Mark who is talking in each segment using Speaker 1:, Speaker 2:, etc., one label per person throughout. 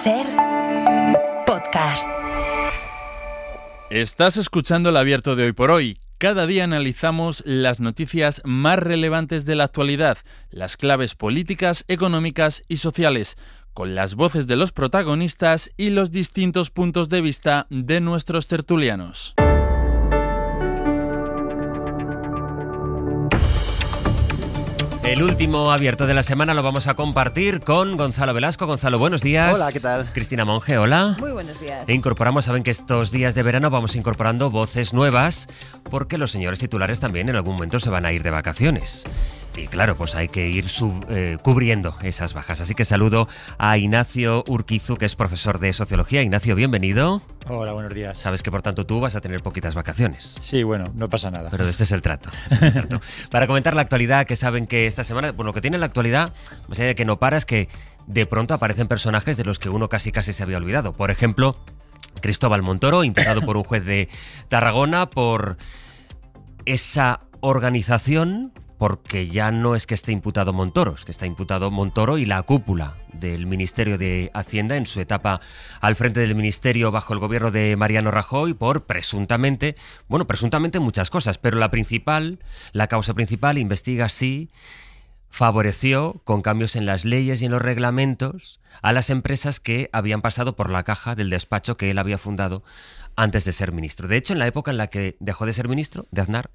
Speaker 1: SER Podcast.
Speaker 2: Estás escuchando el Abierto de Hoy por Hoy. Cada día analizamos las noticias más relevantes de la actualidad, las claves políticas, económicas y sociales, con las voces de los protagonistas y los distintos puntos de vista de nuestros tertulianos.
Speaker 3: El último abierto de la semana lo vamos a compartir con Gonzalo Velasco. Gonzalo, buenos días.
Speaker 4: Hola, ¿qué tal?
Speaker 3: Cristina Monge, hola.
Speaker 5: Muy buenos días.
Speaker 3: E incorporamos, saben que estos días de verano vamos incorporando voces nuevas porque los señores titulares también en algún momento se van a ir de vacaciones. Y claro, pues hay que ir cubriendo esas bajas. Así que saludo a Ignacio Urquizu, que es profesor de Sociología. Ignacio, bienvenido.
Speaker 4: Hola, buenos días.
Speaker 3: Sabes que por tanto tú vas a tener poquitas vacaciones.
Speaker 4: Sí, bueno, no pasa nada.
Speaker 3: Pero este es el trato. Para comentar la actualidad, que saben que esta semana, bueno, lo que tiene la actualidad, más allá de que no para, es que de pronto aparecen personajes de los que uno casi se había olvidado. Por ejemplo, Cristóbal Montoro, imputado por un juez de Tarragona por esa organización, porque ya no es que esté imputado Montoro, es que está imputado Montoro y la cúpula del Ministerio de Hacienda en su etapa al frente del Ministerio bajo el gobierno de Mariano Rajoy por presuntamente muchas cosas, pero la causa principal investiga si favoreció con cambios en las leyes y en los reglamentos a las empresas que habían pasado por la caja del despacho que él había fundado antes de ser ministro. De hecho, en la época en la que dejó de ser ministro de Aznar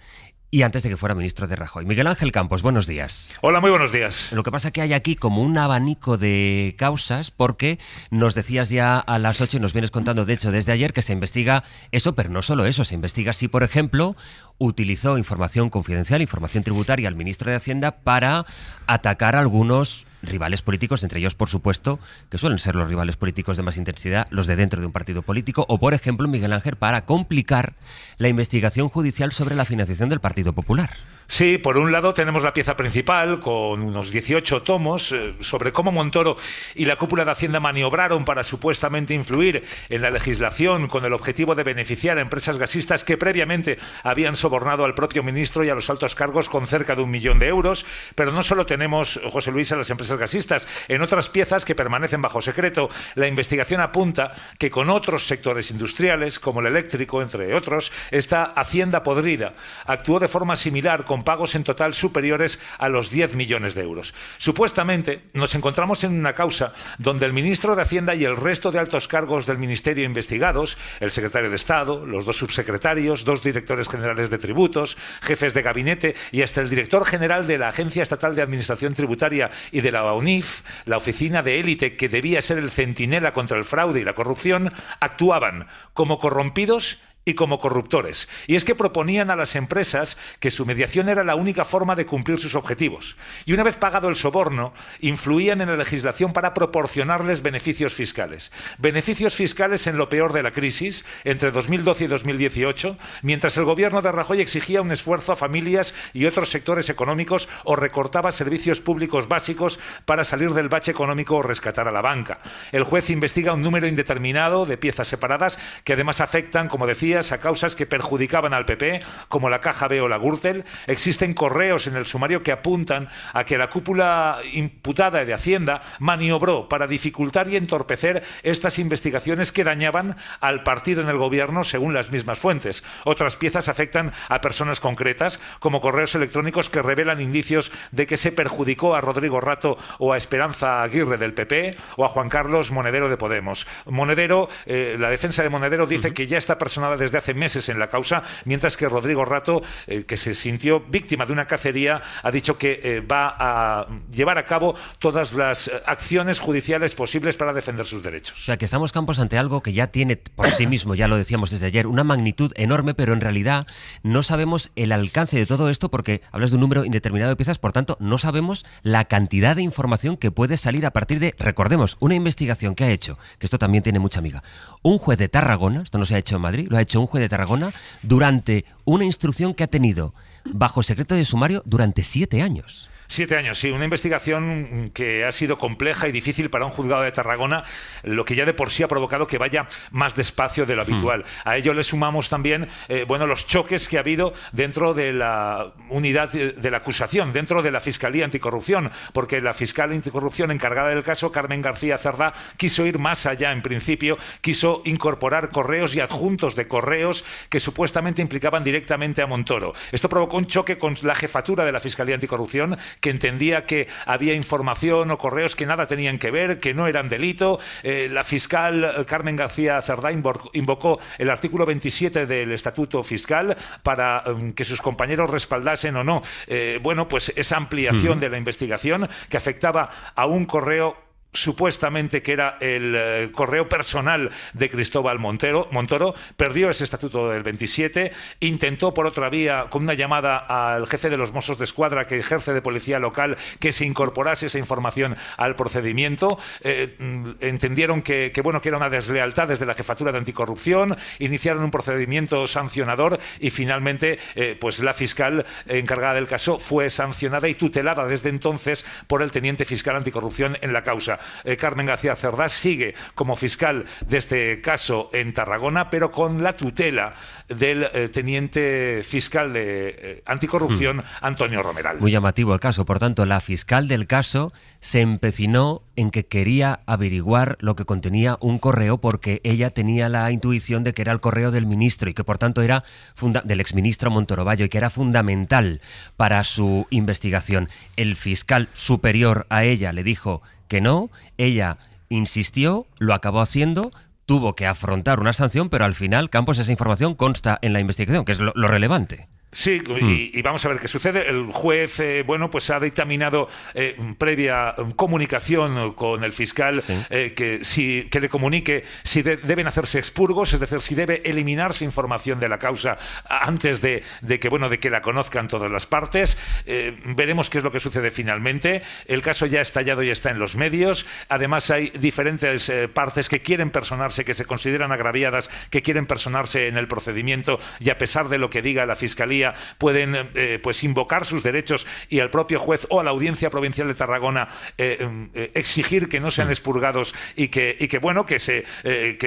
Speaker 3: y antes de que fuera ministro de Rajoy. Miguel Ángel Campos, buenos días.
Speaker 6: Hola, muy buenos días.
Speaker 3: Lo que pasa es que hay aquí como un abanico de causas, porque nos decías ya a las 8 y nos vienes contando, de hecho, desde ayer, que se investiga eso, pero no solo eso, se investiga si, por ejemplo, utilizó información confidencial, información tributaria al ministro de Hacienda para atacar a algunos rivales políticos, entre ellos, por supuesto, que suelen ser los rivales políticos de más intensidad, los de dentro de un partido político, o, por ejemplo, Miguel Ángel, para complicar la investigación judicial sobre la financiación del Partido Popular.
Speaker 6: Sí, por un lado tenemos la pieza principal con unos 18 tomos sobre cómo Montoro y la cúpula de Hacienda maniobraron para supuestamente influir en la legislación con el objetivo de beneficiar a empresas gasistas que previamente habían sobornado al propio ministro y a los altos cargos con cerca de 1 millón de euros. Pero no solo tenemos, José Luis, a las empresas gasistas. En otras piezas que permanecen bajo secreto, la investigación apunta que con otros sectores industriales, como el eléctrico, entre otros, esta Hacienda podrida actuó de forma similar con pagos en total superiores a los 10 millones de euros. Supuestamente nos encontramos en una causa donde el ministro de Hacienda y el resto de altos cargos del ministerio investigados, el secretario de Estado, los 2 subsecretarios, 2 directores generales de tributos, jefes de gabinete y hasta el director general de la Agencia Estatal de Administración Tributaria y de la UNIF, la oficina de élite que debía ser el centinela contra el fraude y la corrupción, actuaban como corrompidos y como corruptores. Y es que proponían a las empresas que su mediación era la única forma de cumplir sus objetivos. Y una vez pagado el soborno, influían en la legislación para proporcionarles beneficios fiscales. Beneficios fiscales en lo peor de la crisis, entre 2012 y 2018, mientras el gobierno de Rajoy exigía un esfuerzo a familias y otros sectores económicos o recortaba servicios públicos básicos para salir del bache económico o rescatar a la banca. El juez investiga un número indeterminado de piezas separadas que además afectan, como decía, a causas que perjudicaban al PP, como la Caja B o la Gürtel. Existen correos en el sumario que apuntan a que la cúpula imputada de Hacienda maniobró para dificultar y entorpecer estas investigaciones que dañaban al partido en el gobierno, según las mismas fuentes. Otras piezas afectan a personas concretas, como correos electrónicos que revelan indicios de que se perjudicó a Rodrigo Rato o a Esperanza Aguirre del PP o a Juan Carlos Monedero de Podemos. Monedero, la defensa de Monedero dice que ya está personada desde hace meses en la causa, mientras que Rodrigo Rato, que se sintió víctima de una cacería, ha dicho que va a llevar a cabo todas las acciones judiciales posibles para defender sus derechos.
Speaker 3: O sea, que estamos, Campos, ante algo que ya tiene por sí mismo, ya lo decíamos desde ayer, una magnitud enorme, pero en realidad no sabemos el alcance de todo esto porque hablas de un número indeterminado de piezas, por tanto, no sabemos la cantidad de información que puede salir a partir de, recordemos, una investigación que ha hecho, que esto también tiene mucha miga, un juez de Tarragona, esto no se ha hecho en Madrid, lo ha hecho un juez de Tarragona durante una instrucción que ha tenido bajo secreto de sumario durante 7 años.
Speaker 6: 7 años, sí. Una investigación que ha sido compleja y difícil para un juzgado de Tarragona, lo que ya de por sí ha provocado que vaya más despacio de lo habitual. A ello le sumamos también los choques que ha habido dentro de la unidad de la acusación, dentro de la Fiscalía Anticorrupción, porque la fiscal anticorrupción encargada del caso, Carmen García Cerdá, quiso ir más allá en principio, quiso incorporar correos y adjuntos de correos que supuestamente implicaban directamente a Montoro. Esto provocó un choque con la jefatura de la Fiscalía Anticorrupción, que entendía que había información o correos que nada tenían que ver, que no eran delito. La fiscal Carmen García Cerdá invocó el artículo 27 del Estatuto Fiscal para que sus compañeros respaldasen o no esa ampliación de la investigación que afectaba a un correo supuestamente que era el correo personal de Cristóbal Montoro. Perdió ese estatuto del 27, intentó por otra vía, con una llamada al jefe de los Mossos de Escuadra que ejerce de policía local, que se incorporase esa información al procedimiento. Entendieron que era una deslealtad desde la jefatura de anticorrupción, iniciaron un procedimiento sancionador y finalmente la fiscal encargada del caso fue sancionada y tutelada desde entonces por el teniente fiscal anticorrupción en la causa. Carmen García Cerdá sigue como fiscal de este caso en Tarragona, pero con la tutela del teniente fiscal de anticorrupción, Antonio Romeral.
Speaker 3: Muy llamativo el caso. Por tanto, la fiscal del caso se empecinó en que quería averiguar lo que contenía un correo porque ella tenía la intuición de que era el correo del ministro y que por tanto era del exministro Montoro Bayo y que era fundamental para su investigación. El fiscal superior a ella le dijo que no, ella insistió, lo acabó haciendo, tuvo que afrontar una sanción, pero al final, Campos, esa información consta en la investigación, que es lo relevante.
Speaker 6: Sí, y vamos a ver qué sucede. El juez, ha dictaminado previa comunicación con el fiscal, sí, que le comunique si deben hacerse expurgos, es decir, si debe eliminarse información de la causa antes de que la conozcan todas las partes. Veremos qué es lo que sucede finalmente. El caso ya ha estallado y está en los medios. Además, hay diferentes partes que quieren personarse, que se consideran agraviadas, que quieren personarse en el procedimiento y a pesar de lo que diga la Fiscalía pueden invocar sus derechos y al propio juez o a la Audiencia Provincial de Tarragona exigir que no sean expurgados y que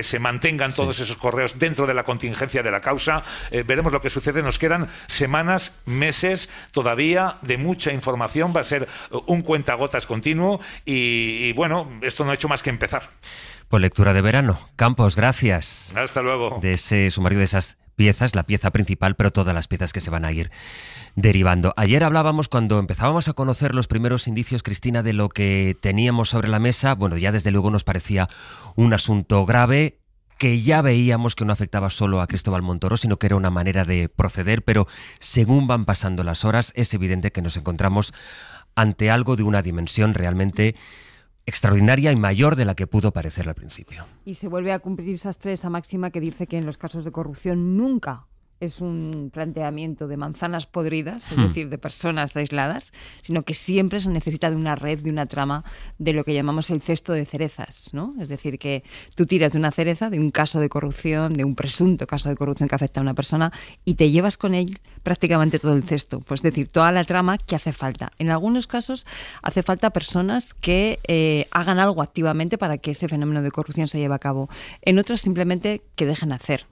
Speaker 6: se mantengan todos esos correos dentro de la contingencia de la causa. Veremos lo que sucede. Nos quedan semanas, meses todavía de mucha información. Va a ser un cuentagotas continuo y esto no ha hecho más que empezar.
Speaker 3: Pues lectura de verano. Campos, gracias.
Speaker 6: Hasta luego.
Speaker 3: De ese sumario de esas piezas, la pieza principal, pero todas las piezas que se van a ir derivando. Ayer hablábamos, cuando empezábamos a conocer los primeros indicios, Cristina, de lo que teníamos sobre la mesa. Ya desde luego nos parecía un asunto grave, que ya veíamos que no afectaba solo a Cristóbal Montoro, sino que era una manera de proceder, pero según van pasando las horas, es evidente que nos encontramos ante algo de una dimensión realmente extraordinaria y mayor de la que pudo parecer al principio.
Speaker 5: Y se vuelve a cumplir esa máxima que dice que en los casos de corrupción nunca es un planteamiento de manzanas podridas, es decir, de personas aisladas, sino que siempre se necesita de una red, de una trama, de lo que llamamos el cesto de cerezas, ¿no? Es decir, que tú tiras de una cereza, de un caso de corrupción, de un presunto caso de corrupción que afecta a una persona, y te llevas con él prácticamente todo el cesto, pues es decir, toda la trama que hace falta. En algunos casos hace falta personas que hagan algo activamente para que ese fenómeno de corrupción se lleve a cabo. En otros simplemente que dejen hacer.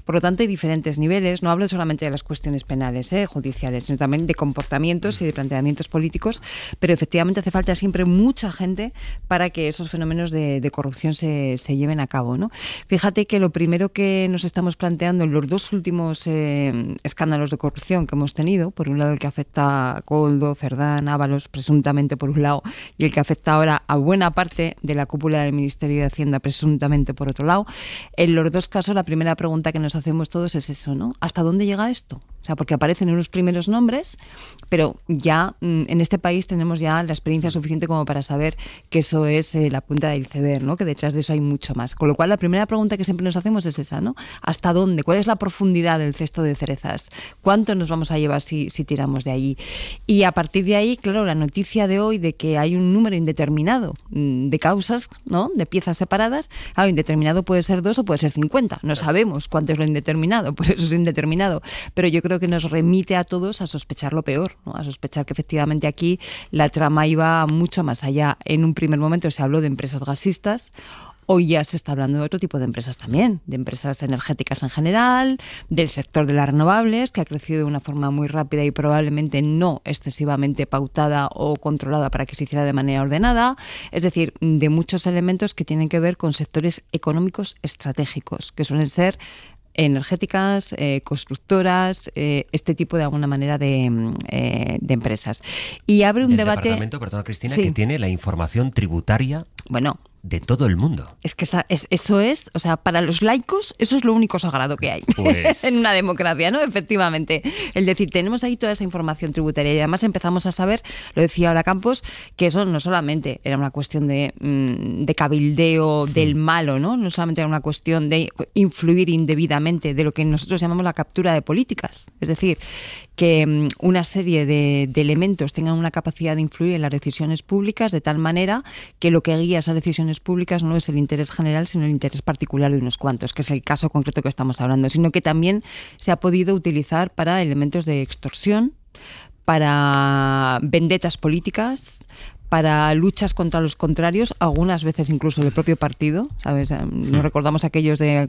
Speaker 5: Por lo tanto, hay diferentes niveles. No hablo solamente de las cuestiones penales, judiciales, sino también de comportamientos y de planteamientos políticos, pero efectivamente hace falta siempre mucha gente para que esos fenómenos de corrupción se lleven a cabo, ¿no? Fíjate que lo primero que nos estamos planteando en los dos últimos escándalos de corrupción que hemos tenido, por un lado el que afecta a Koldo, Cerdán, Ábalos, presuntamente por un lado, y el que afecta ahora a buena parte de la cúpula del Ministerio de Hacienda, presuntamente por otro lado, en los dos casos la primera pregunta que nos hacemos todos es eso, ¿no? ¿Hasta dónde llega esto? O sea, porque aparecen unos primeros nombres, pero ya en este país tenemos ya la experiencia suficiente como para saber que eso es la punta del iceberg, ¿no? Que detrás de eso hay mucho más. Con lo cual, la primera pregunta que siempre nos hacemos es esa, ¿no? ¿Hasta dónde? ¿Cuál es la profundidad del cesto de cerezas? ¿Cuánto nos vamos a llevar si tiramos de allí? Y a partir de ahí, claro, la noticia de hoy de que hay un número indeterminado de causas, ¿no? De piezas separadas. Indeterminado puede ser 2 o puede ser 50. No sabemos cuánto es lo indeterminado, por eso es indeterminado. Pero yo creo creo que nos remite a todos a sospechar lo peor, ¿no? A sospechar que efectivamente aquí la trama iba mucho más allá. En un primer momento se habló de empresas gasistas. Hoy ya se está hablando de otro tipo de empresas también, de empresas energéticas en general, del sector de las renovables, que ha crecido de una forma muy rápida y probablemente no excesivamente pautada o controlada para que se hiciera de manera ordenada. Es decir, de muchos elementos que tienen que ver con sectores económicos estratégicos, que suelen ser energéticas, constructoras, este tipo de alguna manera de empresas. Y abre un debate...
Speaker 3: Departamento, perdona Cristina,
Speaker 5: sí,
Speaker 3: que tiene la información tributaria de todo el mundo.
Speaker 5: Es que eso es, o sea, para los laicos, eso es lo único sagrado que hay
Speaker 3: pues...
Speaker 5: en una democracia, ¿no? Efectivamente. El decir, tenemos ahí toda esa información tributaria y además empezamos a saber, lo decía ahora Campos, que eso no solamente era una cuestión de cabildeo del malo, ¿no? No solamente era una cuestión de influir indebidamente, de lo que nosotros llamamos la captura de políticas. Es decir, que una serie de elementos tengan una capacidad de influir en las decisiones públicas de tal manera que lo que guía esas decisiones públicas no es el interés general, sino el interés particular de unos cuantos, que es el caso concreto que estamos hablando, sino que también se ha podido utilizar para elementos de extorsión, para vendetas políticas, para luchas contra los contrarios, algunas veces incluso del propio partido, ¿sabes? Nos recordamos aquello de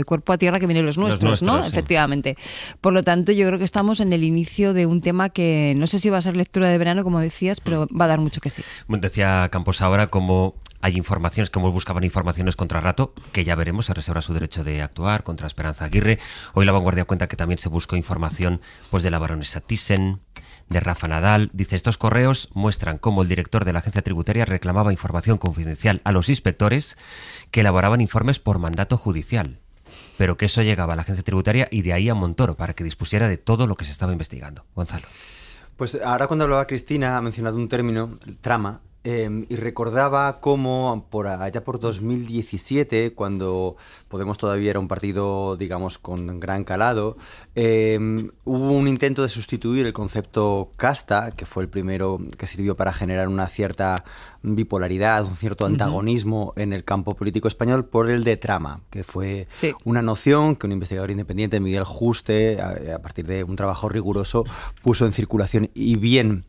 Speaker 5: cuerpo a tierra que vienen los nuestros, ¿no? Sí. Efectivamente. Por lo tanto, yo creo que estamos en el inicio de un tema que no sé si va a ser lectura de verano, como decías, pero va a dar mucho que sí.
Speaker 3: Decía Campos ahora como hay informaciones, como buscaban informaciones contra Rato, que ya veremos, se reserva su derecho de actuar, contra Esperanza Aguirre. Hoy La Vanguardia cuenta que también se buscó información pues de la baronesa Thyssen, de Rafa Nadal. Dice, estos correos muestran cómo el director de la agencia tributaria reclamaba información confidencial a los inspectores que elaboraban informes por mandato judicial, pero que eso llegaba a la agencia tributaria y de ahí a Montoro para que dispusiera de todo lo que se estaba investigando. Gonzalo.
Speaker 7: Pues ahora cuando hablaba Cristina ha mencionado un término, trama, y recordaba cómo allá por 2017, cuando Podemos todavía era un partido, digamos, con gran calado, hubo un intento de sustituir el concepto casta, que fue el primero que sirvió para generar una cierta bipolaridad, un cierto antagonismo en el campo político español, por el de trama, que fue una noción que un investigador independiente, Miguel Juste, a partir de un trabajo riguroso, puso en circulación. Y bien,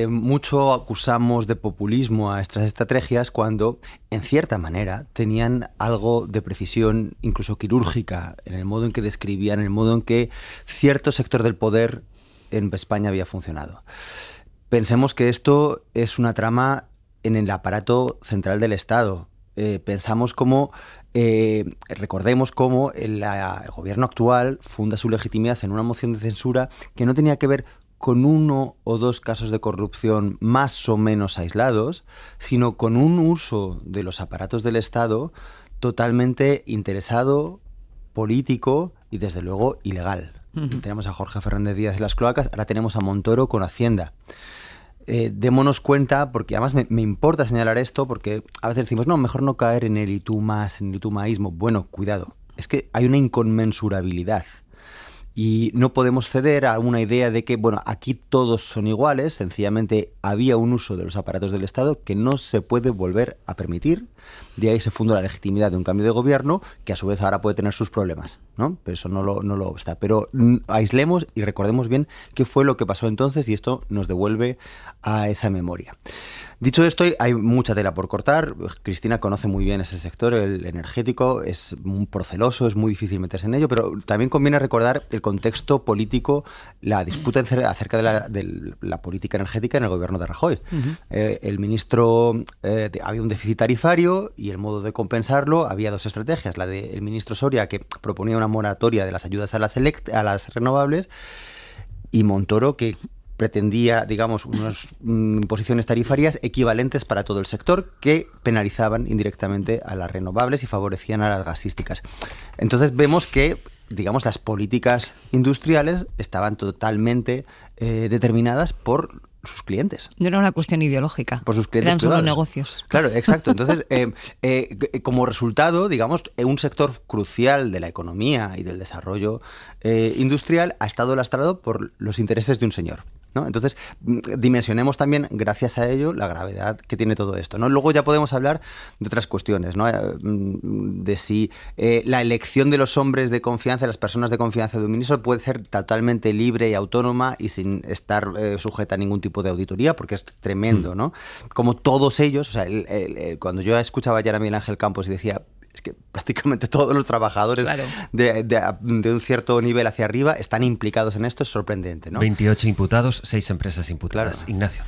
Speaker 7: mucho acusamos de populismo a estas estrategias cuando, en cierta manera, tenían algo de precisión, incluso quirúrgica, en el modo en que describían, en el modo en que cierto sector del poder en España había funcionado. Pensemos que esto es una trama en el aparato central del Estado. Recordemos cómo el gobierno actual funda su legitimidad en una moción de censura que no tenía que ver con uno o dos casos de corrupción más o menos aislados, sino con un uso de los aparatos del Estado totalmente interesado, político y desde luego ilegal. Tenemos a Jorge Fernández Díaz en las cloacas, ahora tenemos a Montoro con Hacienda. Démonos cuenta, porque además me importa señalar esto, porque a veces decimos, no, mejor no caer en el y tú más, en el y tú maísmo. Bueno, cuidado, es que hay una inconmensurabilidad. Y no podemos ceder a una idea de que, bueno, aquí todos son iguales, sencillamente había un uso de los aparatos del Estado que no se puede volver a permitir. De ahí se fundó la legitimidad de un cambio de gobierno, que a su vez ahora puede tener sus problemas, ¿no? Pero eso no lo obsta. Pero aislemos y recordemos bien qué fue lo que pasó entonces y esto nos devuelve a esa memoria. Dicho esto, hay mucha tela por cortar. Cristina conoce muy bien ese sector, el energético, es muy proceloso, es muy difícil meterse en ello, pero también conviene recordar el contexto político, la disputa acerca de la política energética en el gobierno de Rajoy. El ministro, había un déficit tarifario y el modo de compensarlo, había dos estrategias. La del ministro Soria, que proponía una moratoria de las ayudas a las renovables, y Montoro, que pretendía, digamos, unas imposiciones tarifarias equivalentes para todo el sector que penalizaban indirectamente a las renovables y favorecían a las gasísticas. Entonces vemos que, digamos, las políticas industriales estaban totalmente determinadas por sus clientes.
Speaker 5: No era una cuestión ideológica.
Speaker 7: Por sus clientes.
Speaker 5: Eran solo negocios.
Speaker 7: Claro, exacto. Entonces, como resultado, digamos, un sector crucial de la economía y del desarrollo industrial ha estado lastrado por los intereses de un señor. ¿no? Entonces, dimensionemos también, gracias a ello, la gravedad que tiene todo esto, ¿no? Luego ya podemos hablar de otras cuestiones, ¿no? De si la elección de los hombres de confianza, las personas de confianza de un ministro, puede ser totalmente libre y autónoma y sin estar sujeta a ningún tipo de auditoría, porque es tremendo, ¿no? Como todos ellos, o sea, cuando yo escuchaba ayer a Miguel Ángel Campos y decía, es que prácticamente todos los trabajadores de un cierto nivel hacia arriba están implicados en esto, es sorprendente, ¿no?
Speaker 3: 28 imputados, 6 empresas imputadas.
Speaker 7: Claro.
Speaker 3: Ignacio.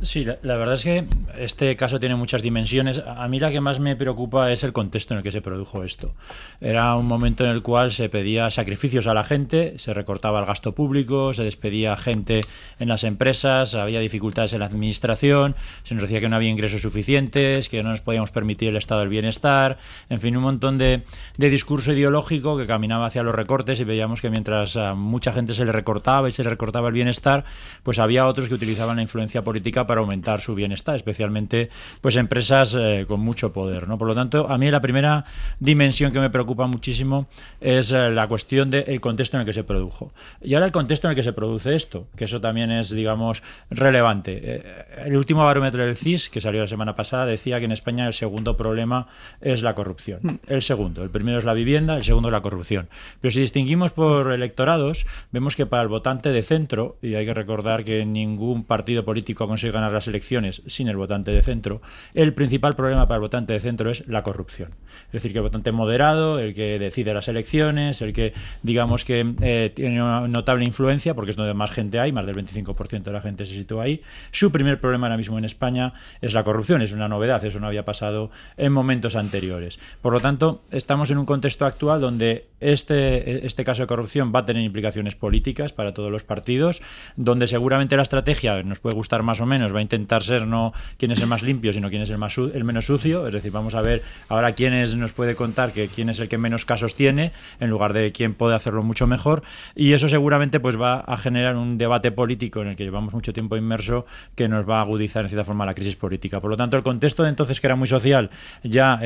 Speaker 4: Sí, la verdad es que este caso tiene muchas dimensiones. A mí la que más me preocupa es el contexto en el que se produjo esto. Era un momento en el cual se pedía sacrificios a la gente, se recortaba el gasto público, se despedía gente en las empresas, había dificultades en la administración, se nos decía que no había ingresos suficientes, que no nos podíamos permitir el estado del bienestar, en fin, un montón de discurso ideológico que caminaba hacia los recortes, y veíamos que mientras a mucha gente se le recortaba y se le recortaba el bienestar, pues había otros que utilizaban la influencia política para aumentar su bienestar, especialmente pues empresas con mucho poder, ¿no? Por lo tanto, a mí la primera dimensión que me preocupa muchísimo es la cuestión del contexto en el que se produjo. Y ahora el contexto en el que se produce esto, que eso también es, digamos, relevante. El último barómetro del CIS, que salió la semana pasada, decía que en España el segundo problema es la corrupción. El segundo. El primero es la vivienda, el segundo es la corrupción. Pero si distinguimos por electorados, vemos que para el votante de centro, y hay que recordar que ningún partido político ha conseguido ganar las elecciones sin el votante de centro, el principal problema para el votante de centro es la corrupción. Es decir, que el votante moderado, el que decide las elecciones, el que, digamos que tiene una notable influencia, porque es donde más gente hay, más del 25% de la gente se sitúa ahí, su primer problema ahora mismo en España es la corrupción. Es una novedad, eso no había pasado en momentos anteriores. Por lo tanto, estamos en un contexto actual donde este caso de corrupción va a tener implicaciones políticas para todos los partidos, donde seguramente la estrategia, nos puede gustar más o menos, va a intentar ser no quién es el más limpio, sino quién es el menos sucio. Es decir, vamos a ver ahora quién nos puede contar que quién es el que menos casos tiene, en lugar de quién puede hacerlo mucho mejor, y eso seguramente pues va a generar un debate político en el que llevamos mucho tiempo inmerso, que nos va a agudizar en cierta forma la crisis política. Por lo tanto, el contexto de entonces, que era muy social, ya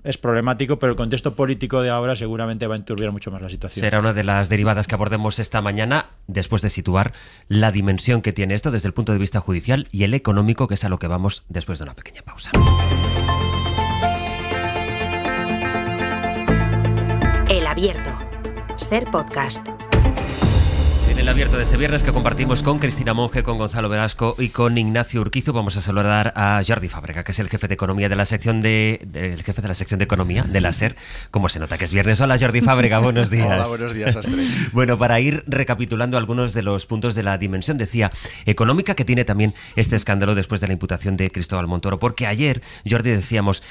Speaker 4: es problemático, pero el contexto político de ahora seguramente va a enturbiar mucho más la situación.
Speaker 3: Será una de las derivadas que abordemos esta mañana, después de situar la dimensión que tiene esto desde el punto de vista judicial y el económico, que es a lo que vamos después de una pequeña pausa.
Speaker 1: El Abierto. Ser podcast.
Speaker 3: En el Abierto de este viernes, que compartimos con Cristina Monge, con Gonzalo Velasco y con Ignacio Urquizu, vamos a saludar a Jordi Fàbrega, que es el jefe de economía de la sección de economía de la SER. Como se nota que es viernes. Hola, Jordi Fàbrega, buenos días.
Speaker 8: Hola, buenos días, Astre.
Speaker 3: Bueno, para ir recapitulando algunos de los puntos de la dimensión, decía, económica, que tiene también este escándalo después de la imputación de Cristóbal Montoro, porque ayer, Jordi, decíamos,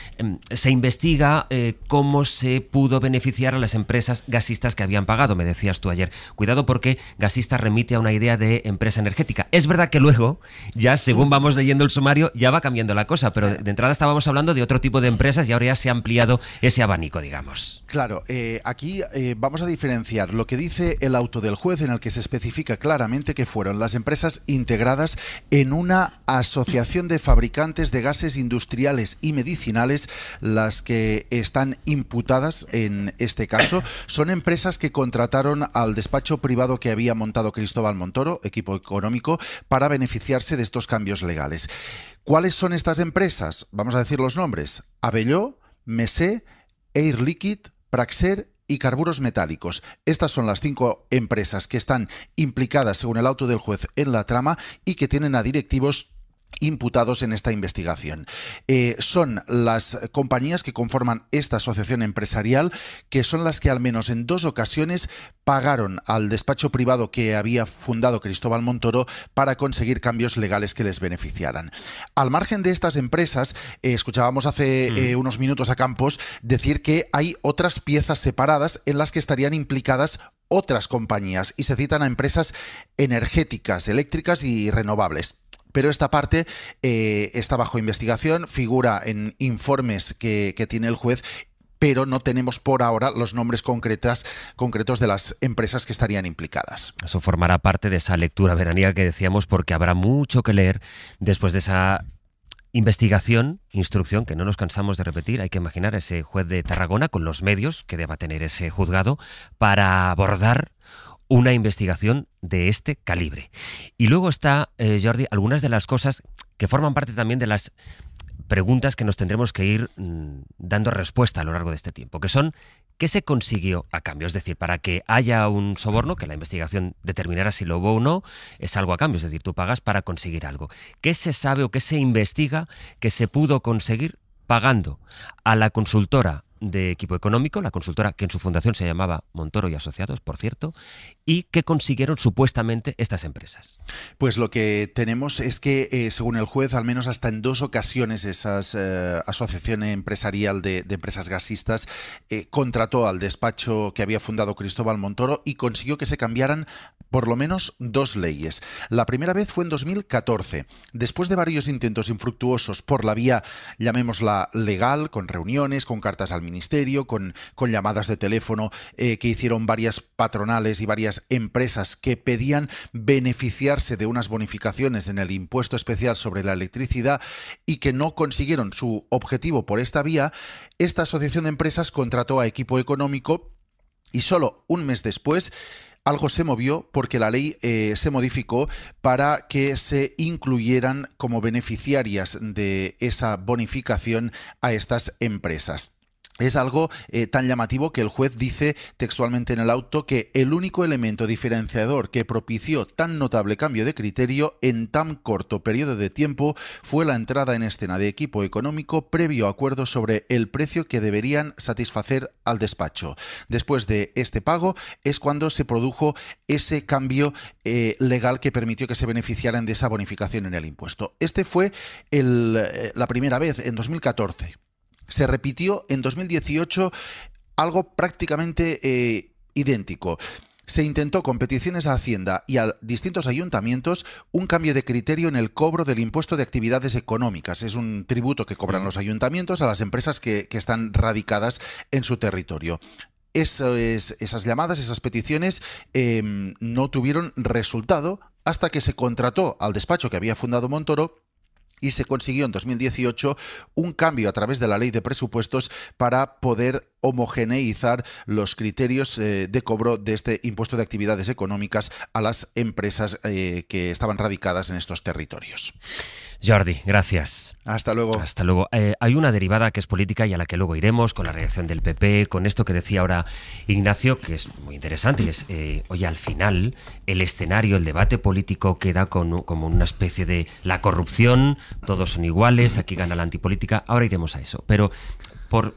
Speaker 3: se investiga cómo se pudo beneficiar a las empresas gasistas que habían pagado. Me decías tú ayer, cuidado, porque gasista remite a una idea de empresa energética. Es verdad que luego, ya según vamos leyendo el sumario, ya va cambiando la cosa, pero de entrada estábamos hablando de otro tipo de empresas y ahora ya se ha ampliado ese abanico, digamos.
Speaker 8: Claro, aquí vamos a diferenciar lo que dice el auto del juez, en el que se especifica claramente que fueron las empresas integradas en una asociación de fabricantes de gases industriales y medicinales las que están imputadas en este caso. Son empresas que contrataron al despacho privado que había montado Cristóbal Montoro, equipo económico, para beneficiarse de estos cambios legales. ¿Cuáles son estas empresas? Vamos a decir los nombres: Abelló, Mesé, Air Liquide, Praxair y Carburos Metálicos. Estas son las 5 empresas que están implicadas, según el auto del juez, en la trama y que tienen a directivos imputados en esta investigación. Son las compañías que conforman esta asociación empresarial, que son las que al menos en 2 ocasiones pagaron al despacho privado que había fundado Cristóbal Montoro para conseguir cambios legales que les beneficiaran. Al margen de estas empresas, escuchábamos hace unos minutos a Campos decir que hay otras piezas separadas en las que estarían implicadas otras compañías, y se citan a empresas energéticas, eléctricas y renovables. Pero esta parte está bajo investigación, figura en informes que tiene el juez, pero no tenemos por ahora los nombres concretos de las empresas que estarían implicadas.
Speaker 3: Eso formará parte de esa lectura veraniega que decíamos, porque habrá mucho que leer después de esa investigación, instrucción, que no nos cansamos de repetir. Hay que imaginar ese juez de Tarragona con los medios que deba tener ese juzgado para abordar una investigación de este calibre. Y luego está, Jordi, algunas de las cosas que forman parte también de las preguntas que nos tendremos que ir dando respuesta a lo largo de este tiempo, que son ¿qué se consiguió a cambio? Es decir, para que haya un soborno, que la investigación determinara si lo hubo o no, es algo a cambio, es decir, tú pagas para conseguir algo. ¿Qué se sabe o qué se investiga que se pudo conseguir pagando a la consultora de equipo económico, la consultora que en su fundación se llamaba Montoro y Asociados, por cierto, y qué consiguieron supuestamente estas empresas?
Speaker 8: Pues lo que tenemos es que, según el juez, al menos hasta en 2 ocasiones esas asociación empresarial de empresas gasistas contrató al despacho que había fundado Cristóbal Montoro y consiguió que se cambiaran por lo menos 2 leyes. La primera vez fue en 2014, después de varios intentos infructuosos por la vía, llamémosla legal, con reuniones, con cartas al ministerio, con llamadas de teléfono que hicieron varias patronales y varias empresas que pedían beneficiarse de unas bonificaciones en el impuesto especial sobre la electricidad y que no consiguieron su objetivo por esta vía. Esta asociación de empresas contrató a Equipo Económico y solo un mes después algo se movió porque la ley se modificó para que se incluyeran como beneficiarias de esa bonificación a estas empresas. Es algo tan llamativo que el juez dice textualmente en el auto que el único elemento diferenciador que propició tan notable cambio de criterio en tan corto periodo de tiempo fue la entrada en escena de Equipo Económico previo acuerdo sobre el precio que deberían satisfacer al despacho. Después de este pago es cuando se produjo ese cambio legal que permitió que se beneficiaran de esa bonificación en el impuesto. Este fue la primera vez, en 2014. Se repitió en 2018 algo prácticamente idéntico. Se intentó con peticiones a Hacienda y a distintos ayuntamientos un cambio de criterio en el cobro del impuesto de actividades económicas. Es un tributo que cobran los ayuntamientos a las empresas que están radicadas en su territorio. Esas llamadas, esas peticiones no tuvieron resultado hasta que se contrató al despacho que había fundado Montoro y se consiguió en 2018 un cambio a través de la ley de presupuestos para poder homogeneizar los criterios de cobro de este impuesto de actividades económicas a las empresas que estaban radicadas en estos territorios.
Speaker 3: Jordi, gracias.
Speaker 8: Hasta luego.
Speaker 3: Hasta luego. Hay una derivada que es política y a la que luego iremos con la reacción del PP, con esto que decía ahora Ignacio, que es muy interesante, y es, oye, al final el escenario, el debate político queda como una especie de la corrupción, todos son iguales, aquí gana la antipolítica, ahora iremos a eso. Pero por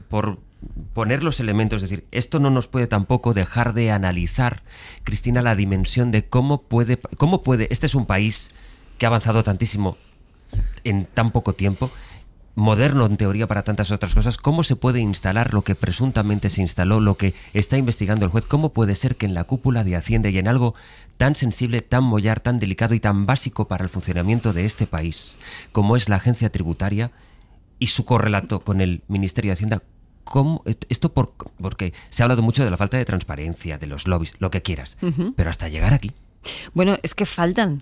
Speaker 3: poner los elementos, es decir, esto no nos puede tampoco dejar de analizar, Cristina, la dimensión de cómo puede, este es un país que ha avanzado tantísimo en tan poco tiempo, moderno en teoría para tantas otras cosas, ¿cómo se puede instalar lo que presuntamente se instaló, lo que está investigando el juez? ¿Cómo puede ser que en la cúpula de Hacienda y en algo tan sensible, tan mollar, tan delicado y tan básico para el funcionamiento de este país, como es la agencia tributaria y su correlato con el Ministerio de Hacienda, porque se ha hablado mucho de la falta de transparencia, de los lobbies, lo que quieras, pero hasta llegar aquí?
Speaker 5: Bueno, es que faltan